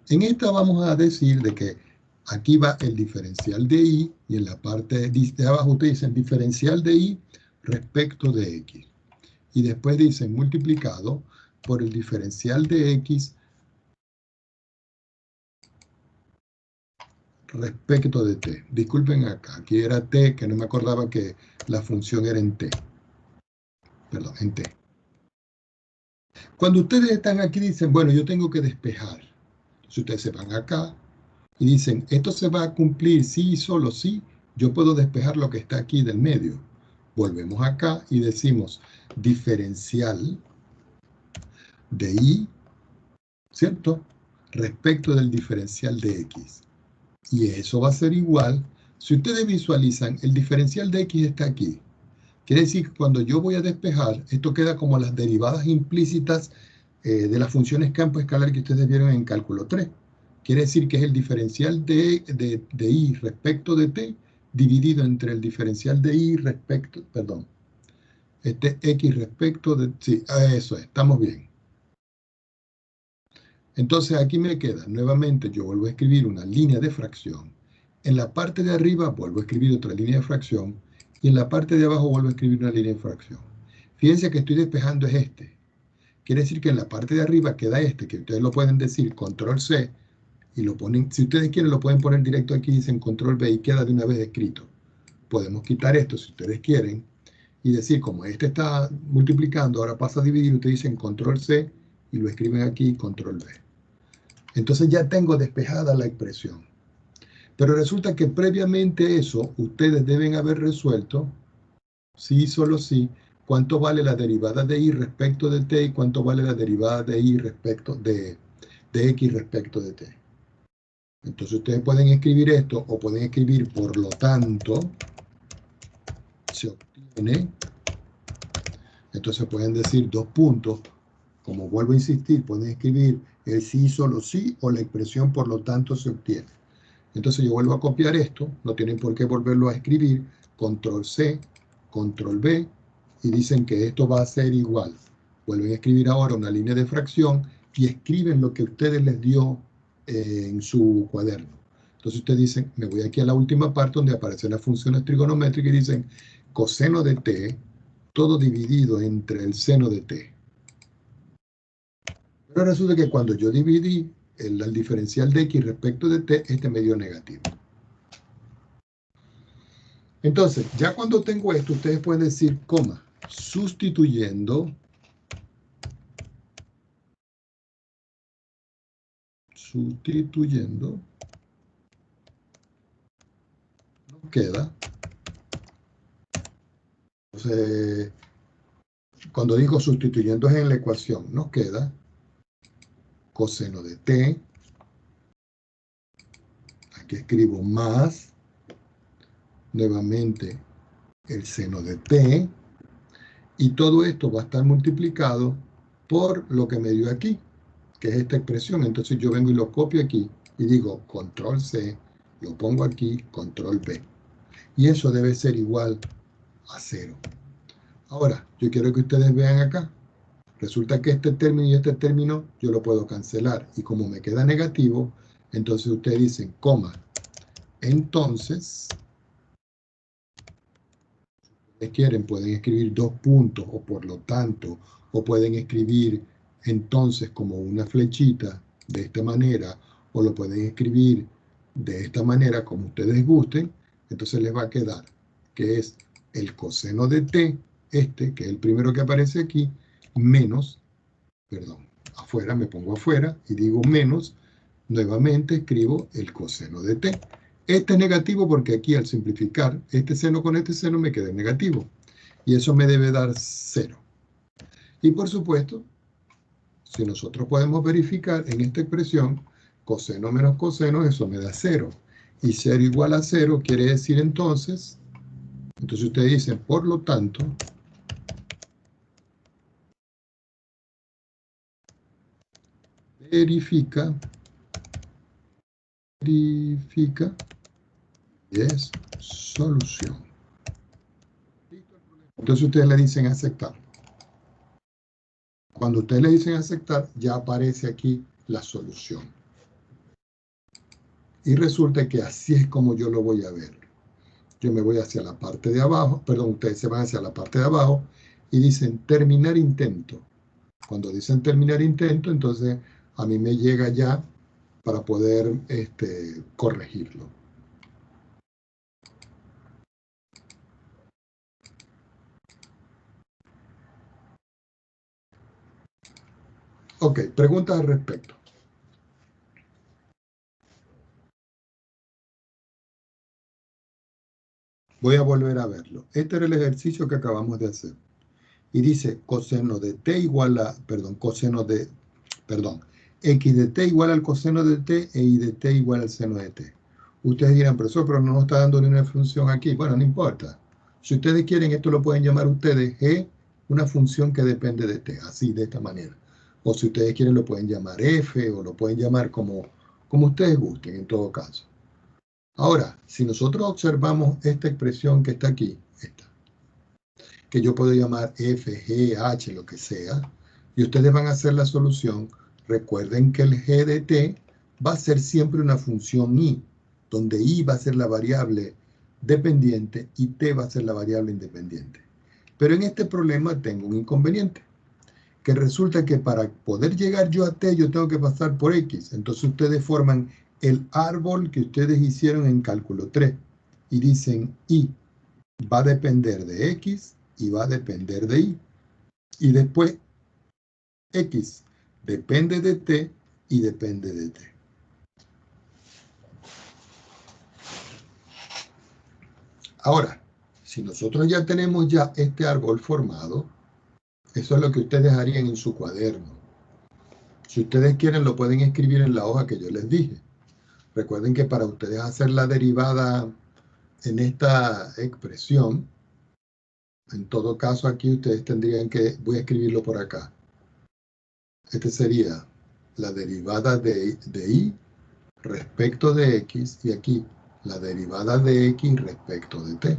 En esta vamos a decir de que aquí va el diferencial de y en la parte de abajo ustedes dicen diferencial de y respecto de x. Y después dicen multiplicado por el diferencial de x respecto de t. Disculpen acá, aquí era t, que no me acordaba que la función era en t. Perdón, en t. Cuando ustedes están aquí dicen, bueno, yo tengo que despejar. Si ustedes se van acá y dicen, esto se va a cumplir sí y solo sí, yo puedo despejar lo que está aquí del medio. Volvemos acá y decimos diferencial de y, ¿cierto? Respecto del diferencial de x. Y eso va a ser igual. Si ustedes visualizan, el diferencial de x está aquí. Quiere decir que cuando yo voy a despejar, esto queda como las derivadas implícitas de las funciones campo escalar que ustedes vieron en cálculo 3. Quiere decir que es el diferencial de y respecto de t dividido entre el diferencial de y respecto, perdón, x respecto de, sí, eso es, estamos bien. Entonces aquí me queda, nuevamente yo vuelvo a escribir una línea de fracción. En la parte de arriba vuelvo a escribir otra línea de fracción y en la parte de abajo vuelvo a escribir una línea de fracción. Fíjense que estoy despejando es este. Quiere decir que en la parte de arriba queda este, que ustedes lo pueden decir control C y lo ponen, si ustedes quieren lo pueden poner directo aquí, dicen control V y queda de una vez escrito. Podemos quitar esto si ustedes quieren y decir como este está multiplicando, ahora pasa a dividir, ustedes dicen control C y lo escriben aquí control V. Entonces ya tengo despejada la expresión. Pero resulta que previamente eso, ustedes deben haber resuelto, sí, solo sí, cuánto vale la derivada de y respecto de t y cuánto vale la derivada de y respecto de x respecto de t. Entonces ustedes pueden escribir esto o pueden escribir por lo tanto se obtiene. Entonces pueden decir dos puntos. Como vuelvo a insistir, pueden escribir el sí, solo sí, o la expresión por lo tanto se obtiene. Entonces yo vuelvo a copiar esto, no tienen por qué volverlo a escribir, control C, control V, y dicen que esto va a ser igual. Vuelven a escribir ahora una línea de fracción y escriben lo que ustedes les dio en su cuaderno. Entonces ustedes dicen, me voy aquí a la última parte donde aparecen las funciones trigonométricas y dicen coseno de t, todo dividido entre el seno de t. Pero resulta que cuando yo dividí el diferencial de x respecto de t, este me dio negativo. Entonces, ya cuando tengo esto, ustedes pueden decir, coma, sustituyendo nos queda, entonces, cuando digo sustituyendo es en la ecuación, nos queda coseno de t, aquí escribo más, nuevamente el seno de t, y todo esto va a estar multiplicado por lo que me dio aquí, que es esta expresión. Entonces yo vengo y lo copio aquí y digo control C, lo pongo aquí, control V. Y eso debe ser igual a 0. Ahora, yo quiero que ustedes vean acá. Resulta que este término y este término yo lo puedo cancelar. Y como me queda negativo, entonces ustedes dicen, coma. Entonces, si quieren, pueden escribir dos puntos o por lo tanto, o pueden escribir entonces como una flechita de esta manera, o lo pueden escribir de esta manera como ustedes gusten. Entonces les va a quedar que es el coseno de t, este, que es el primero que aparece aquí, menos, perdón, afuera, me pongo afuera y digo menos, nuevamente escribo el coseno de t. Este es negativo porque aquí al simplificar este seno con este seno me queda negativo. Y eso me debe dar 0. Y por supuesto, si nosotros podemos verificar en esta expresión, coseno menos coseno, eso me da 0. Y 0 igual a 0 quiere decir entonces ustedes dicen, por lo tanto, verifica, y es solución. Entonces ustedes le dicen aceptar. Cuando ustedes le dicen aceptar, ya aparece aquí la solución. Y resulta que así es como yo lo voy a ver. Yo me voy hacia la parte de abajo, perdón, ustedes se van hacia la parte de abajo y dicen terminar intento. Cuando dicen terminar intento, entonces a mí me llega ya para poder corregirlo. Ok, preguntas al respecto. Voy a volver a verlo. Este era el ejercicio que acabamos de hacer. Y dice coseno de t igual a, x de t igual al coseno de t e y de t igual al seno de t. Ustedes dirán, profesor, pero no nos está dando ni una función aquí. Bueno, no importa. Si ustedes quieren, esto lo pueden llamar ustedes g, una función que depende de t, así, de esta manera. O si ustedes quieren, lo pueden llamar f, o lo pueden llamar como ustedes gusten, en todo caso. Ahora, si nosotros observamos esta expresión que está aquí, esta, que yo puedo llamar f, g, h, lo que sea, y ustedes van a hacer la solución, recuerden que el g de t va a ser siempre una función y, donde y va a ser la variable dependiente y t va a ser la variable independiente. Pero en este problema tengo un inconveniente, que resulta que para poder llegar yo a t, yo tengo que pasar por x. Entonces ustedes forman el árbol que ustedes hicieron en cálculo 3 y dicen y va a depender de x y va a depender de y. Y después x depende de t y depende de t. Ahora, Si nosotros ya tenemos ya este árbol formado, eso es lo que ustedes harían en su cuaderno. Si ustedes quieren, lo pueden escribir en la hoja que yo les dije. Recuerden que para ustedes hacer la derivada en esta expresión, en todo caso aquí ustedes tendrían que, voy a escribirlo por acá. Este sería la derivada de y respecto de x, y aquí la derivada de x respecto de t.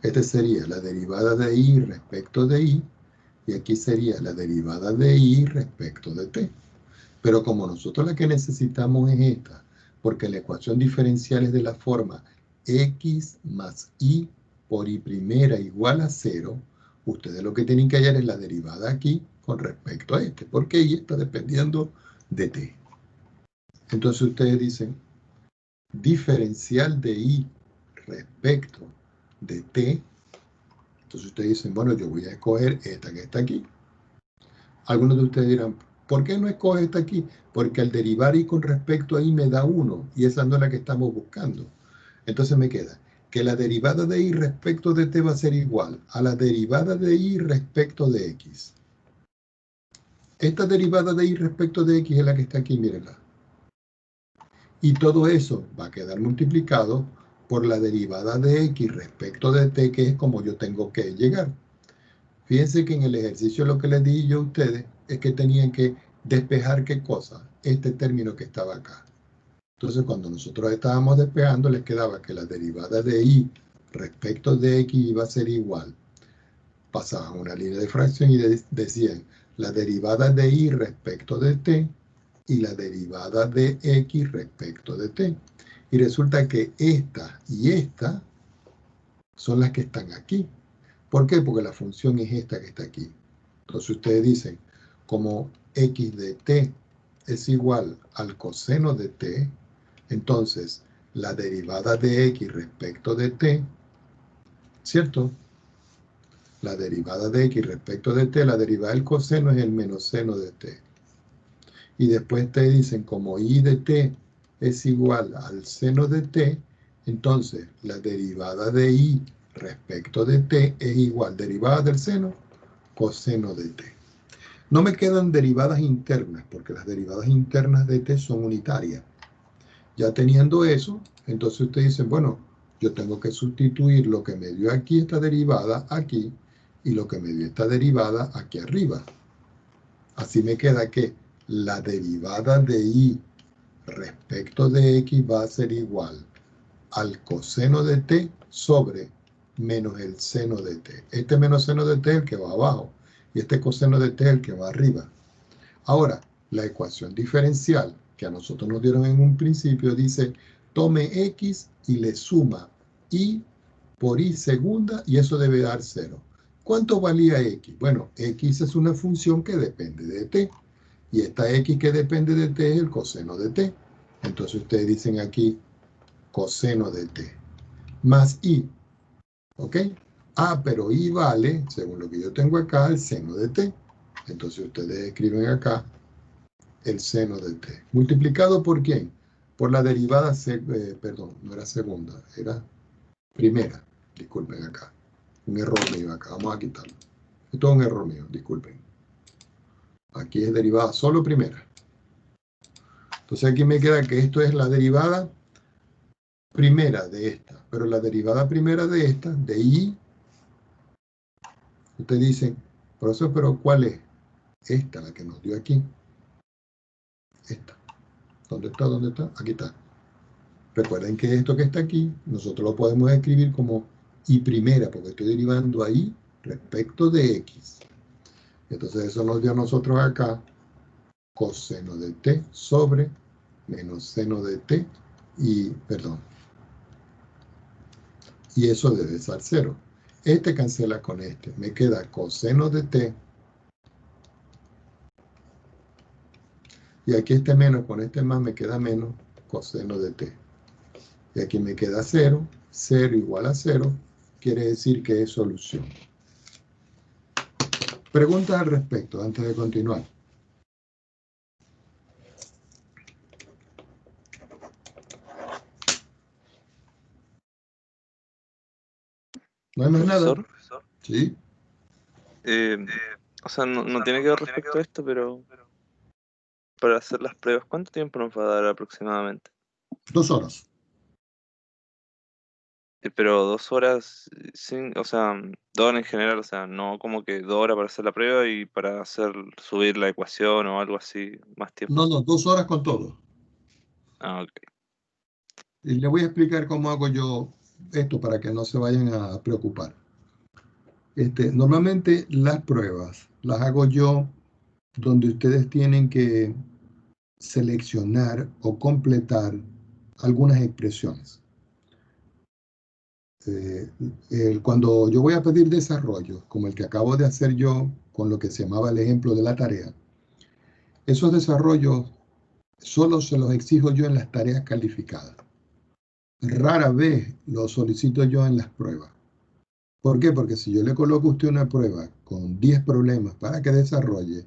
Este sería la derivada de y respecto de y aquí sería la derivada de y respecto de t. Pero como nosotros la que necesitamos es esta, porque la ecuación diferencial es de la forma x más y por y primera igual a 0, ustedes lo que tienen que hallar es la derivada aquí con respecto a este, porque y está dependiendo de t. Entonces ustedes dicen diferencial de y respecto de t. Entonces ustedes dicen, bueno, yo voy a escoger esta que está aquí. Algunos de ustedes dirán, ¿por qué no escoge esta aquí? Porque al derivar y con respecto a y me da 1, y esa no es la que estamos buscando. Entonces me queda que la derivada de y respecto de t va a ser igual a la derivada de y respecto de x. Esta derivada de y respecto de x es la que está aquí, mírenla. Y todo eso va a quedar multiplicado por la derivada de x respecto de t, que es como yo tengo que llegar. Fíjense que en el ejercicio lo que les di yo a ustedes es que tenían que despejar qué cosa, este término que estaba acá. Entonces cuando nosotros estábamos despejando les quedaba que la derivada de y respecto de x iba a ser igual. Pasaban una línea de fracción y decían la derivada de y respecto de t y la derivada de x respecto de t. Y resulta que esta y esta son las que están aquí. ¿Por qué? Porque la función es esta que está aquí. Entonces ustedes dicen, como x de t es igual al coseno de t, entonces la derivada de x respecto de t, ¿cierto? La derivada de x respecto de t, la derivada del coseno es el menos seno de t. Y después te dicen, como y de t es igual al seno de t, entonces la derivada de y respecto de t es igual, derivada del seno, coseno de t. No me quedan derivadas internas, porque las derivadas internas de t son unitarias. Ya teniendo eso, entonces ustedes dicen, bueno, yo tengo que sustituir lo que me dio aquí esta derivada aquí, y lo que me dio esta derivada aquí arriba. Así me queda que la derivada de y respecto de x va a ser igual al coseno de t sobre menos el seno de t. Este menos seno de t es el que va abajo y este coseno de t es el que va arriba. Ahora, la ecuación diferencial que a nosotros nos dieron en un principio dice, tome x y le suma y por y segunda y eso debe dar 0. ¿Cuánto valía x? Bueno, x es una función que depende de t. Y esta x que depende de t es el coseno de t. Entonces ustedes dicen aquí coseno de t más i. ¿Ok? Ah, pero i vale, según lo que yo tengo acá, el seno de t. Entonces ustedes escriben acá el seno de t. ¿Multiplicado por quién? Por la derivada, perdón, no era segunda, era primera. Disculpen acá. Un error mío acá, vamos a quitarlo. Esto es un error mío, disculpen. Aquí es derivada solo primera. Entonces aquí me queda que esto es la derivada primera de esta. Pero la derivada primera de esta, de y, ustedes dicen, profesor, pero ¿cuál es? Esta, la que nos dio aquí. Esta. ¿Dónde está? ¿Dónde está? Aquí está. Recuerden que esto que está aquí, nosotros lo podemos escribir como y primera, porque estoy derivando ahí respecto de x. Entonces eso nos dio a nosotros acá coseno de t sobre menos seno de t y, perdón, y eso debe ser 0. Este cancela con este, me queda coseno de t, y aquí este menos con este más me queda menos coseno de t. Y aquí me queda 0, 0 igual a 0, quiere decir que es solución. Preguntas al respecto antes de continuar. No hay más nada.
Profesor,
¿Sí?
eh, o sea, no tiene que ver respecto a esto, pero para hacer las pruebas, ¿cuánto tiempo nos va a dar aproximadamente?
2 horas.
Pero 2 horas, sin, o sea, 2 horas en general, o sea, no como que 2 horas para hacer la prueba y para subir la ecuación o algo así, más tiempo.
No, no, 2 horas con todo.
Ah, ok.
Y le voy a explicar cómo hago yo esto para que no se vayan a preocupar. Normalmente las pruebas las hago yo donde ustedes tienen que seleccionar o completar algunas expresiones. Cuando yo voy a pedir desarrollo, como el que acabo de hacer yo con lo que se llamaba el ejemplo de la tarea, esos desarrollos solo se los exijo yo en las tareas calificadas. Rara vez los solicito yo en las pruebas. ¿Por qué? Porque si yo le coloco a usted una prueba con 10 problemas para que desarrolle,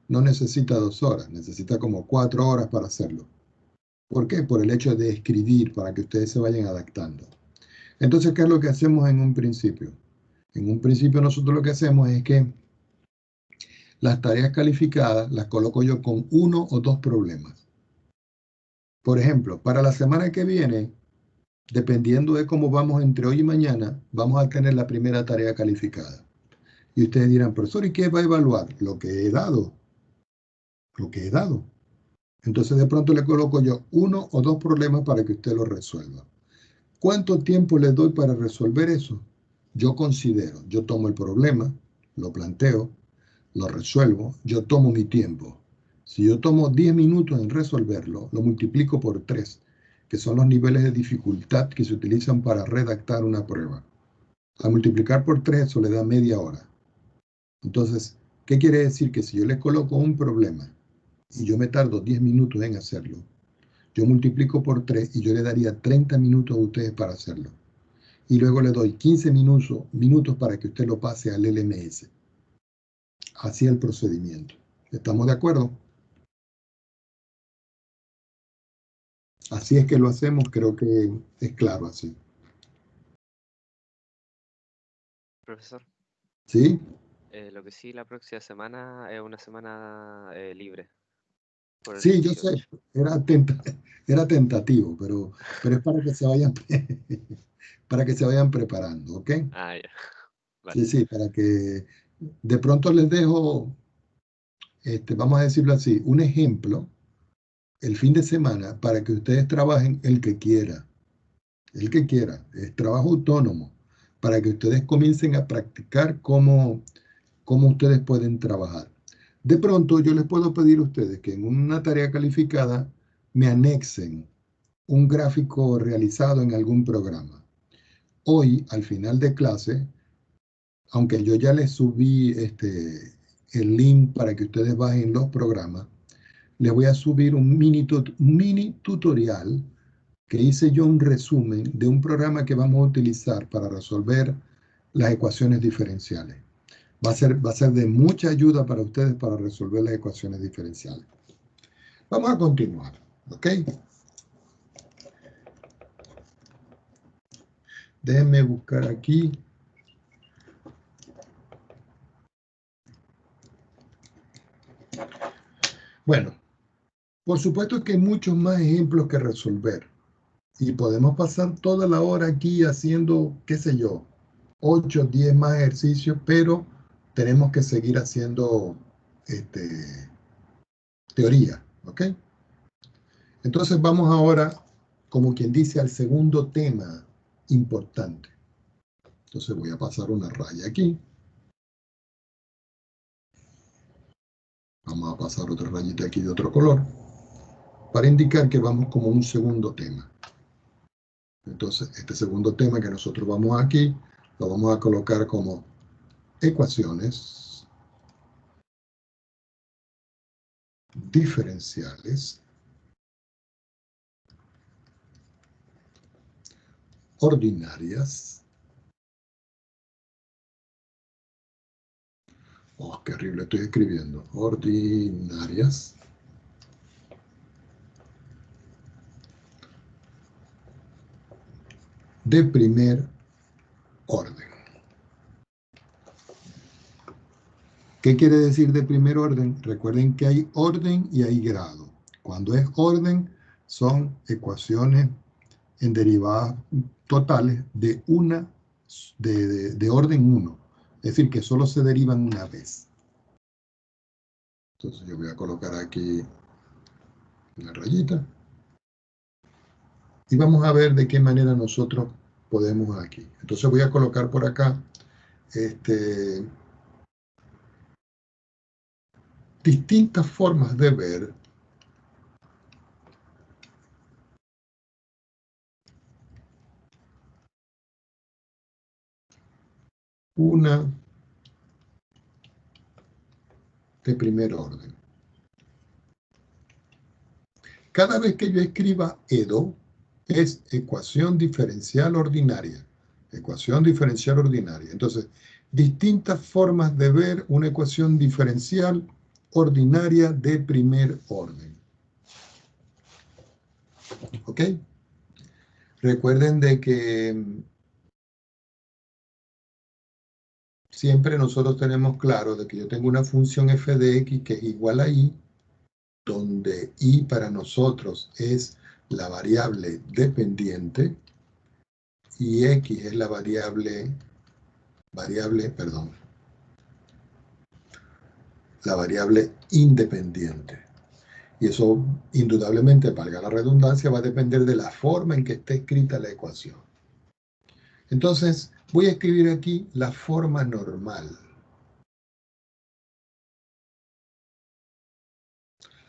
no necesita 2 horas, necesita como 4 horas para hacerlo. ¿Por qué? Por el hecho de escribir, para que ustedes se vayan adaptando. Entonces, ¿qué es lo que hacemos en un principio? En un principio nosotros lo que hacemos es que las tareas calificadas las coloco yo con 1 o 2 problemas. Por ejemplo, para la semana que viene, dependiendo de cómo vamos entre hoy y mañana, vamos a tener la primera tarea calificada. Y ustedes dirán, profesor, ¿y qué va a evaluar? Lo que he dado. Lo que he dado. Entonces de pronto le coloco yo 1 o 2 problemas para que usted lo resuelva. ¿Cuánto tiempo le doy para resolver eso? Yo considero, yo tomo el problema, lo planteo, lo resuelvo, yo tomo mi tiempo. Si yo tomo 10 minutos en resolverlo, lo multiplico por 3, que son los niveles de dificultad que se utilizan para redactar una prueba. Al multiplicar por 3, eso le da media hora. Entonces, ¿qué quiere decir? Que si yo le coloco un problema y yo me tardo 10 minutos en hacerlo, yo multiplico por 3 y yo le daría 30 minutos a ustedes para hacerlo. Y luego le doy 15 minutos para que usted lo pase al LMS. Así el procedimiento. ¿Estamos de acuerdo? Así es que lo hacemos, creo que es claro así.
Profesor,
¿Sí?
lo que sí, la próxima semana es una semana libre, por el
Sí, yo sé,
18.
era, era tentativo, pero es para que se vayan, para que se vayan preparando, ¿ok?
Ah, ya, vale.
Sí, sí, para que de pronto les dejo, vamos a decirlo así, un ejemplo el fin de semana para que ustedes trabajen el que quiera, es trabajo autónomo, para que ustedes comiencen a practicar cómo ustedes pueden trabajar. De pronto yo les puedo pedir a ustedes que en una tarea calificada me anexen un gráfico realizado en algún programa. Hoy, al final de clase, aunque yo ya les subí el link para que ustedes bajen los programas, les voy a subir un mini tutorial que hice yo un resumen de un programa que vamos a utilizar para resolver las ecuaciones diferenciales. Va a ser de mucha ayuda para ustedes para resolver las ecuaciones diferenciales. Vamos a continuar, ¿ok? Déjenme buscar aquí. Bueno, por supuesto que hay muchos más ejemplos que resolver. Y podemos pasar toda la hora aquí haciendo, qué sé yo, 8, 10 más ejercicios, pero tenemos que seguir haciendo teoría, ¿ok? Entonces vamos ahora, como quien dice, al segundo tema importante. Entonces voy a pasar una raya aquí. Vamos a pasar otra rayita aquí de otro color para indicar que vamos como un segundo tema. Entonces, este segundo tema que nosotros vamos aquí, lo vamos a colocar como ecuaciones diferenciales ordinarias. Oh, qué horrible estoy escribiendo. Ordinarias de primer orden. ¿Qué quiere decir de primer orden? Recuerden que hay orden y hay grado. Cuando es orden, son ecuaciones en derivadas totales de orden 1. Es decir, que solo se derivan una vez. Entonces yo voy a colocar aquí una rayita. Y vamos a ver de qué manera nosotros podemos aquí. Entonces voy a colocar por acá distintas formas de ver una de primer orden. Cada vez que yo escriba EDO, es ecuación diferencial ordinaria. Ecuación diferencial ordinaria. Entonces, distintas formas de ver una ecuación diferencial ordinaria de primer orden. ¿Ok? Recuerden de que siempre nosotros tenemos claro de que yo tengo una función f de x que es igual a y, donde y para nosotros es la variable dependiente y x es la variable independiente. Y eso, indudablemente, valga la redundancia, va a depender de la forma en que esté escrita la ecuación. Entonces, voy a escribir aquí la forma normal.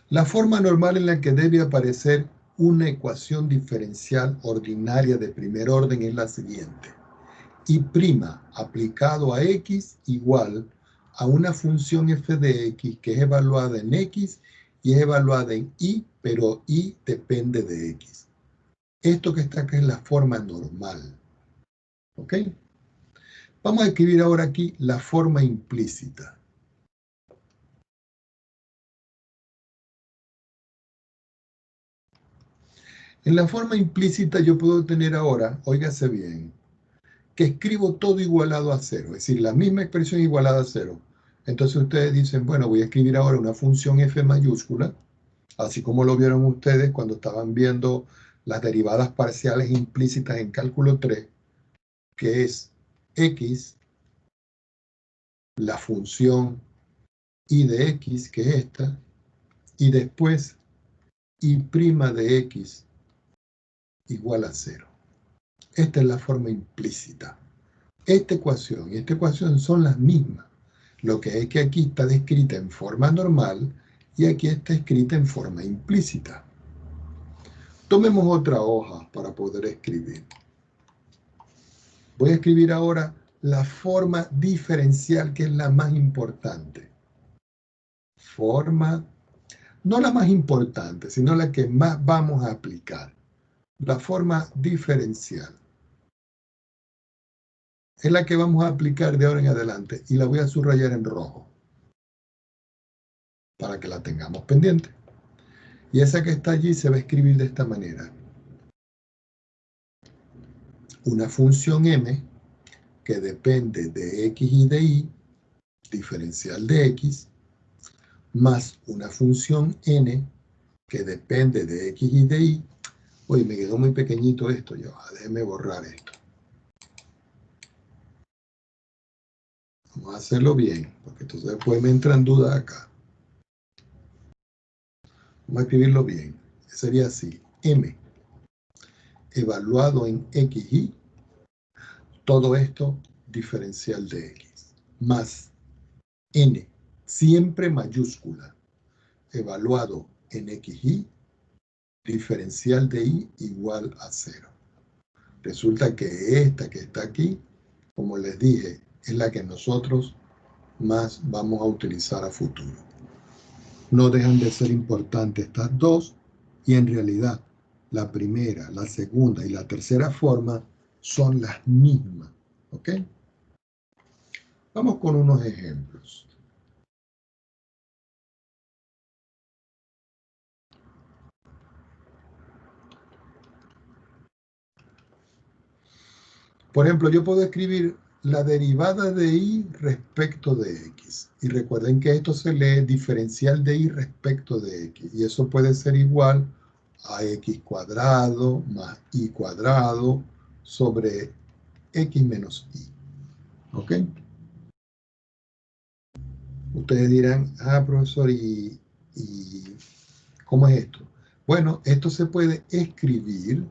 La forma normal en la que debe aparecer una ecuación diferencial ordinaria de primer orden es la siguiente. Y' aplicado a x igual a una función f de x que es evaluada en x y es evaluada en y, pero y depende de x. Esto que está acá es la forma normal. ¿Ok? Vamos a escribir ahora aquí la forma implícita. En la forma implícita yo puedo tener ahora, óigase bien, que escribo todo igualado a cero, es decir, la misma expresión igualada a cero. Entonces ustedes dicen, bueno, voy a escribir ahora una función f mayúscula, así como lo vieron ustedes cuando estaban viendo las derivadas parciales implícitas en cálculo 3, que es x, la función y de x, que es esta, y después y' de x igual a 0. Esta es la forma implícita. Esta ecuación y esta ecuación son las mismas. Lo que es que aquí está descrita en forma normal y aquí está escrita en forma implícita. Tomemos otra hoja para poder escribir. Voy a escribir ahora la forma diferencial, que es la más importante. Forma, no la más importante, sino la que más vamos a aplicar. La forma diferencial. Es la que vamos a aplicar de ahora en adelante y la voy a subrayar en rojo para que la tengamos pendiente. Y esa que está allí se va a escribir de esta manera. Una función m que depende de x y de y, diferencial de x, más una función n que depende de x y de y. Uy, me quedó muy pequeñito esto, ya, déjeme borrar esto. Vamos a hacerlo bien, porque entonces después me entran dudas acá. Vamos a escribirlo bien. Sería así, m evaluado en x y, todo esto diferencial de x, más n, siempre mayúscula, evaluado en xy, diferencial de y igual a 0. Resulta que esta que está aquí, como les dije, es la que nosotros más vamos a utilizar a futuro. No dejan de ser importantes estas dos y en realidad la primera, la segunda y la tercera forma son las mismas. ¿Ok? Vamos con unos ejemplos. Por ejemplo, yo puedo escribir la derivada de y respecto de x. Y recuerden que esto se lee diferencial de y respecto de x. Y eso puede ser igual a x cuadrado más y cuadrado sobre x menos y. ¿Ok? Ustedes dirán, profesor, ¿y cómo es esto? Bueno, esto se puede escribir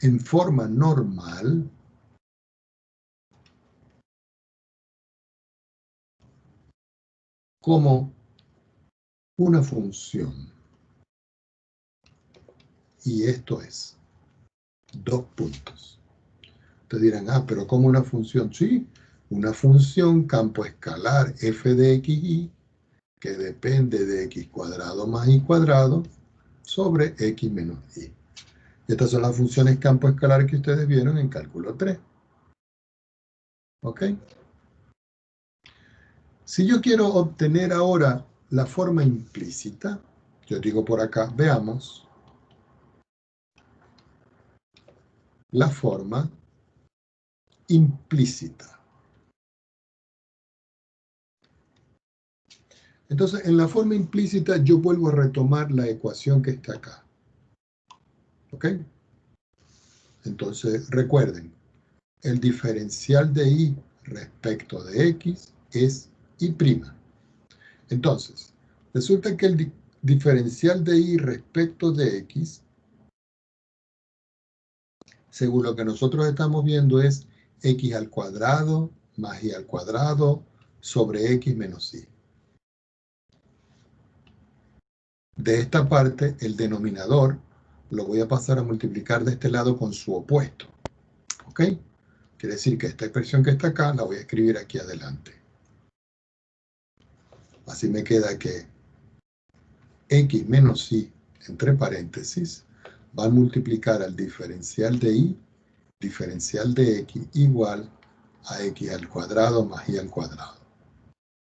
en forma normal como una función. Y esto es 2 puntos. Ustedes dirán, pero ¿cómo una función? Sí, una función campo escalar f de xy que depende de x cuadrado más y cuadrado sobre x menos y. Estas son las funciones campo escalar que ustedes vieron en cálculo 3. ¿Ok? Si yo quiero obtener ahora la forma implícita, yo digo por acá, veamos la forma implícita. Entonces, en la forma implícita yo vuelvo a retomar la ecuación que está acá. ¿Ok? Entonces, recuerden, el diferencial de y respecto de x es y'. Entonces, resulta que el diferencial de y respecto de x, según lo que nosotros estamos viendo, es x al cuadrado más y al cuadrado sobre x menos y. De esta parte, el denominador lo voy a pasar a multiplicar de este lado con su opuesto. ¿Ok? Quiere decir que esta expresión que está acá la voy a escribir aquí adelante. Así me queda que x menos y, entre paréntesis, va a multiplicar al diferencial de y, diferencial de x, igual a x al cuadrado más y al cuadrado.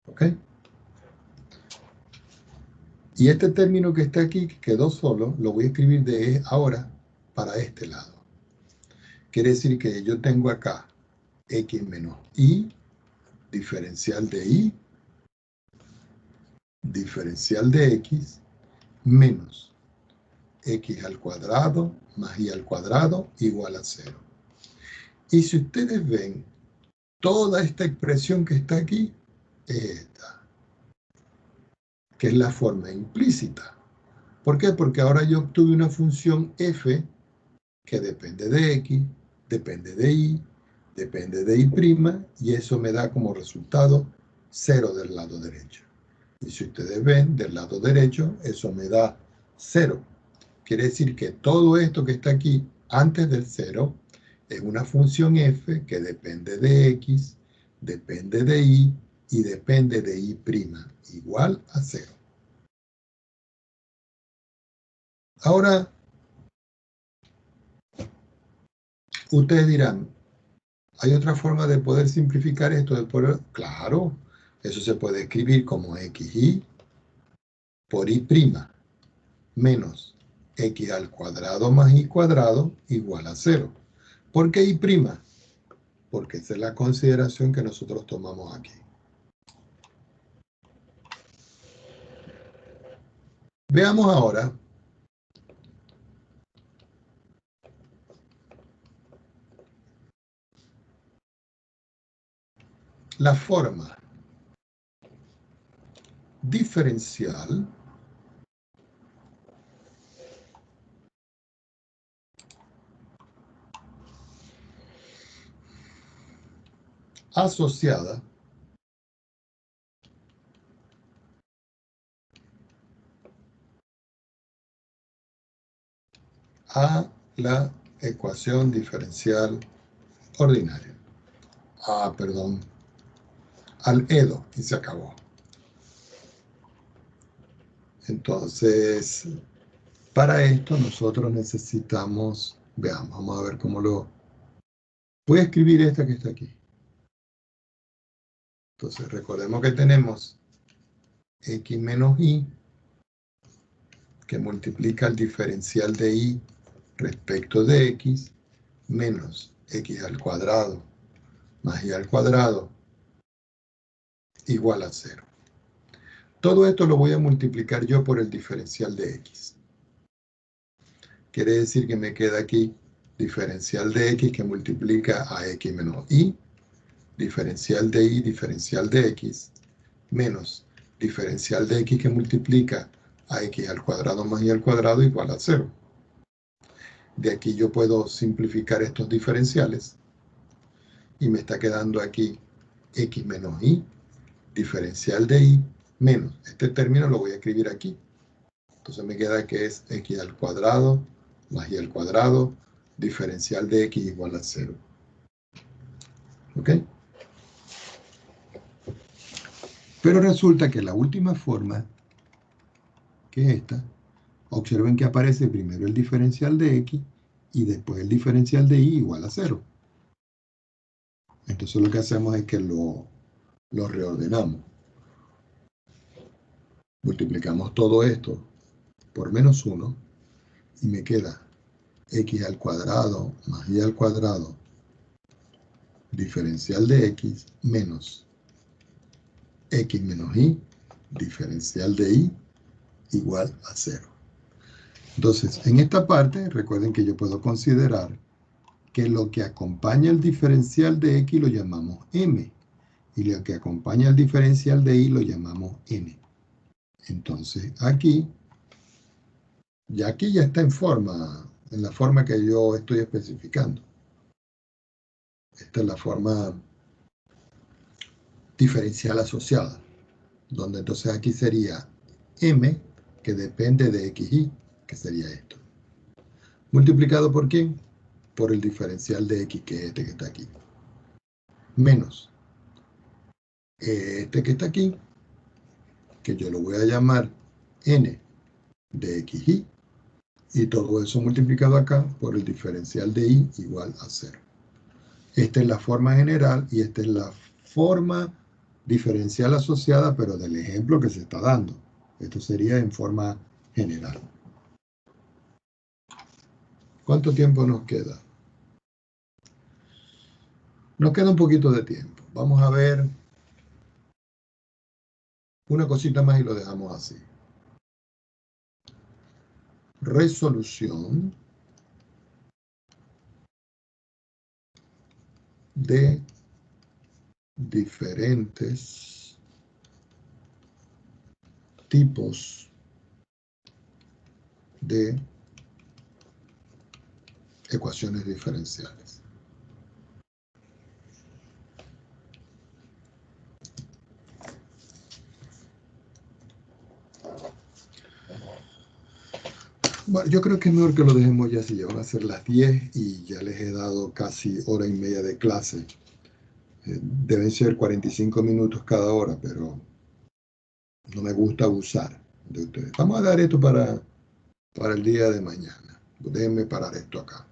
¿Ok? Y este término que está aquí, que quedó solo, lo voy a escribir de ahora para este lado. Quiere decir que yo tengo acá x menos y, diferencial de y, diferencial de x, menos x al cuadrado más y al cuadrado igual a 0. Y si ustedes ven, toda esta expresión que está aquí es esta, que es la forma implícita. ¿Por qué? Porque ahora yo obtuve una función f que depende de x, depende de y, depende de y', y eso me da como resultado 0 del lado derecho. Y si ustedes ven, del lado derecho, eso me da 0. Quiere decir que todo esto que está aquí antes del 0 es una función f que depende de x, depende de y depende de y', igual a 0. Ahora, ustedes dirán, ¿hay otra forma de poder simplificar esto? Claro, eso se puede escribir como xy por y' menos x al cuadrado más y cuadrado igual a 0. ¿Por qué y'? Porque esa es la consideración que nosotros tomamos aquí. Veamos ahora la forma diferencial asociada a la ecuación diferencial ordinaria. Perdón, al EDO, y se acabó. Entonces, para esto nosotros necesitamos, veamos, vamos a ver cómo lo... Voy a escribir esta que está aquí. Entonces, recordemos que tenemos x menos y, que multiplica el diferencial de y respecto de x, menos x al cuadrado más y al cuadrado igual a 0. Todo esto lo voy a multiplicar yo por el diferencial de x. Quiere decir que me queda aquí diferencial de x que multiplica a x menos y, diferencial de y, diferencial de x, menos diferencial de x que multiplica a x al cuadrado más y al cuadrado igual a 0. De aquí yo puedo simplificar estos diferenciales y me está quedando aquí x menos y, diferencial de y, menos. Este término lo voy a escribir aquí. Entonces me queda que es x al cuadrado más y al cuadrado, diferencial de x igual a 0. ¿Ok? Pero resulta que la última forma, que es esta, observen que aparece primero el diferencial de x y después el diferencial de y igual a 0. Entonces lo que hacemos es que lo reordenamos. Multiplicamos todo esto por menos 1 y me queda x al cuadrado más y al cuadrado, diferencial de x, menos x menos y, diferencial de y, igual a 0. Entonces, en esta parte, recuerden que yo puedo considerar que lo que acompaña el diferencial de x lo llamamos m, y lo que acompaña el diferencial de y lo llamamos n. Entonces, aquí ya está en la forma que yo estoy especificando. Esta es la forma diferencial asociada, donde entonces aquí sería m, que depende de xy, que sería esto. ¿Multiplicado por quién? Por el diferencial de x, que es este que está aquí. Menos este que está aquí, que yo lo voy a llamar n de xy, y todo eso multiplicado acá por el diferencial de y igual a 0. Esta es la forma general y esta es la forma diferencial asociada, pero del ejemplo que se está dando. Esto sería en forma general. ¿Cuánto tiempo nos queda? Nos queda un poquito de tiempo. Vamos a ver una cosita más y lo dejamos así. Resolución de diferentes tipos de ecuaciones diferenciales. Bueno, yo creo que es mejor que lo dejemos ya, si ya van a ser las 10 y ya les he dado casi hora y media de clase. Deben ser 45 minutos cada hora, pero no me gusta abusar de ustedes. Vamos a dar esto para el día de mañana. Déjenme parar esto acá.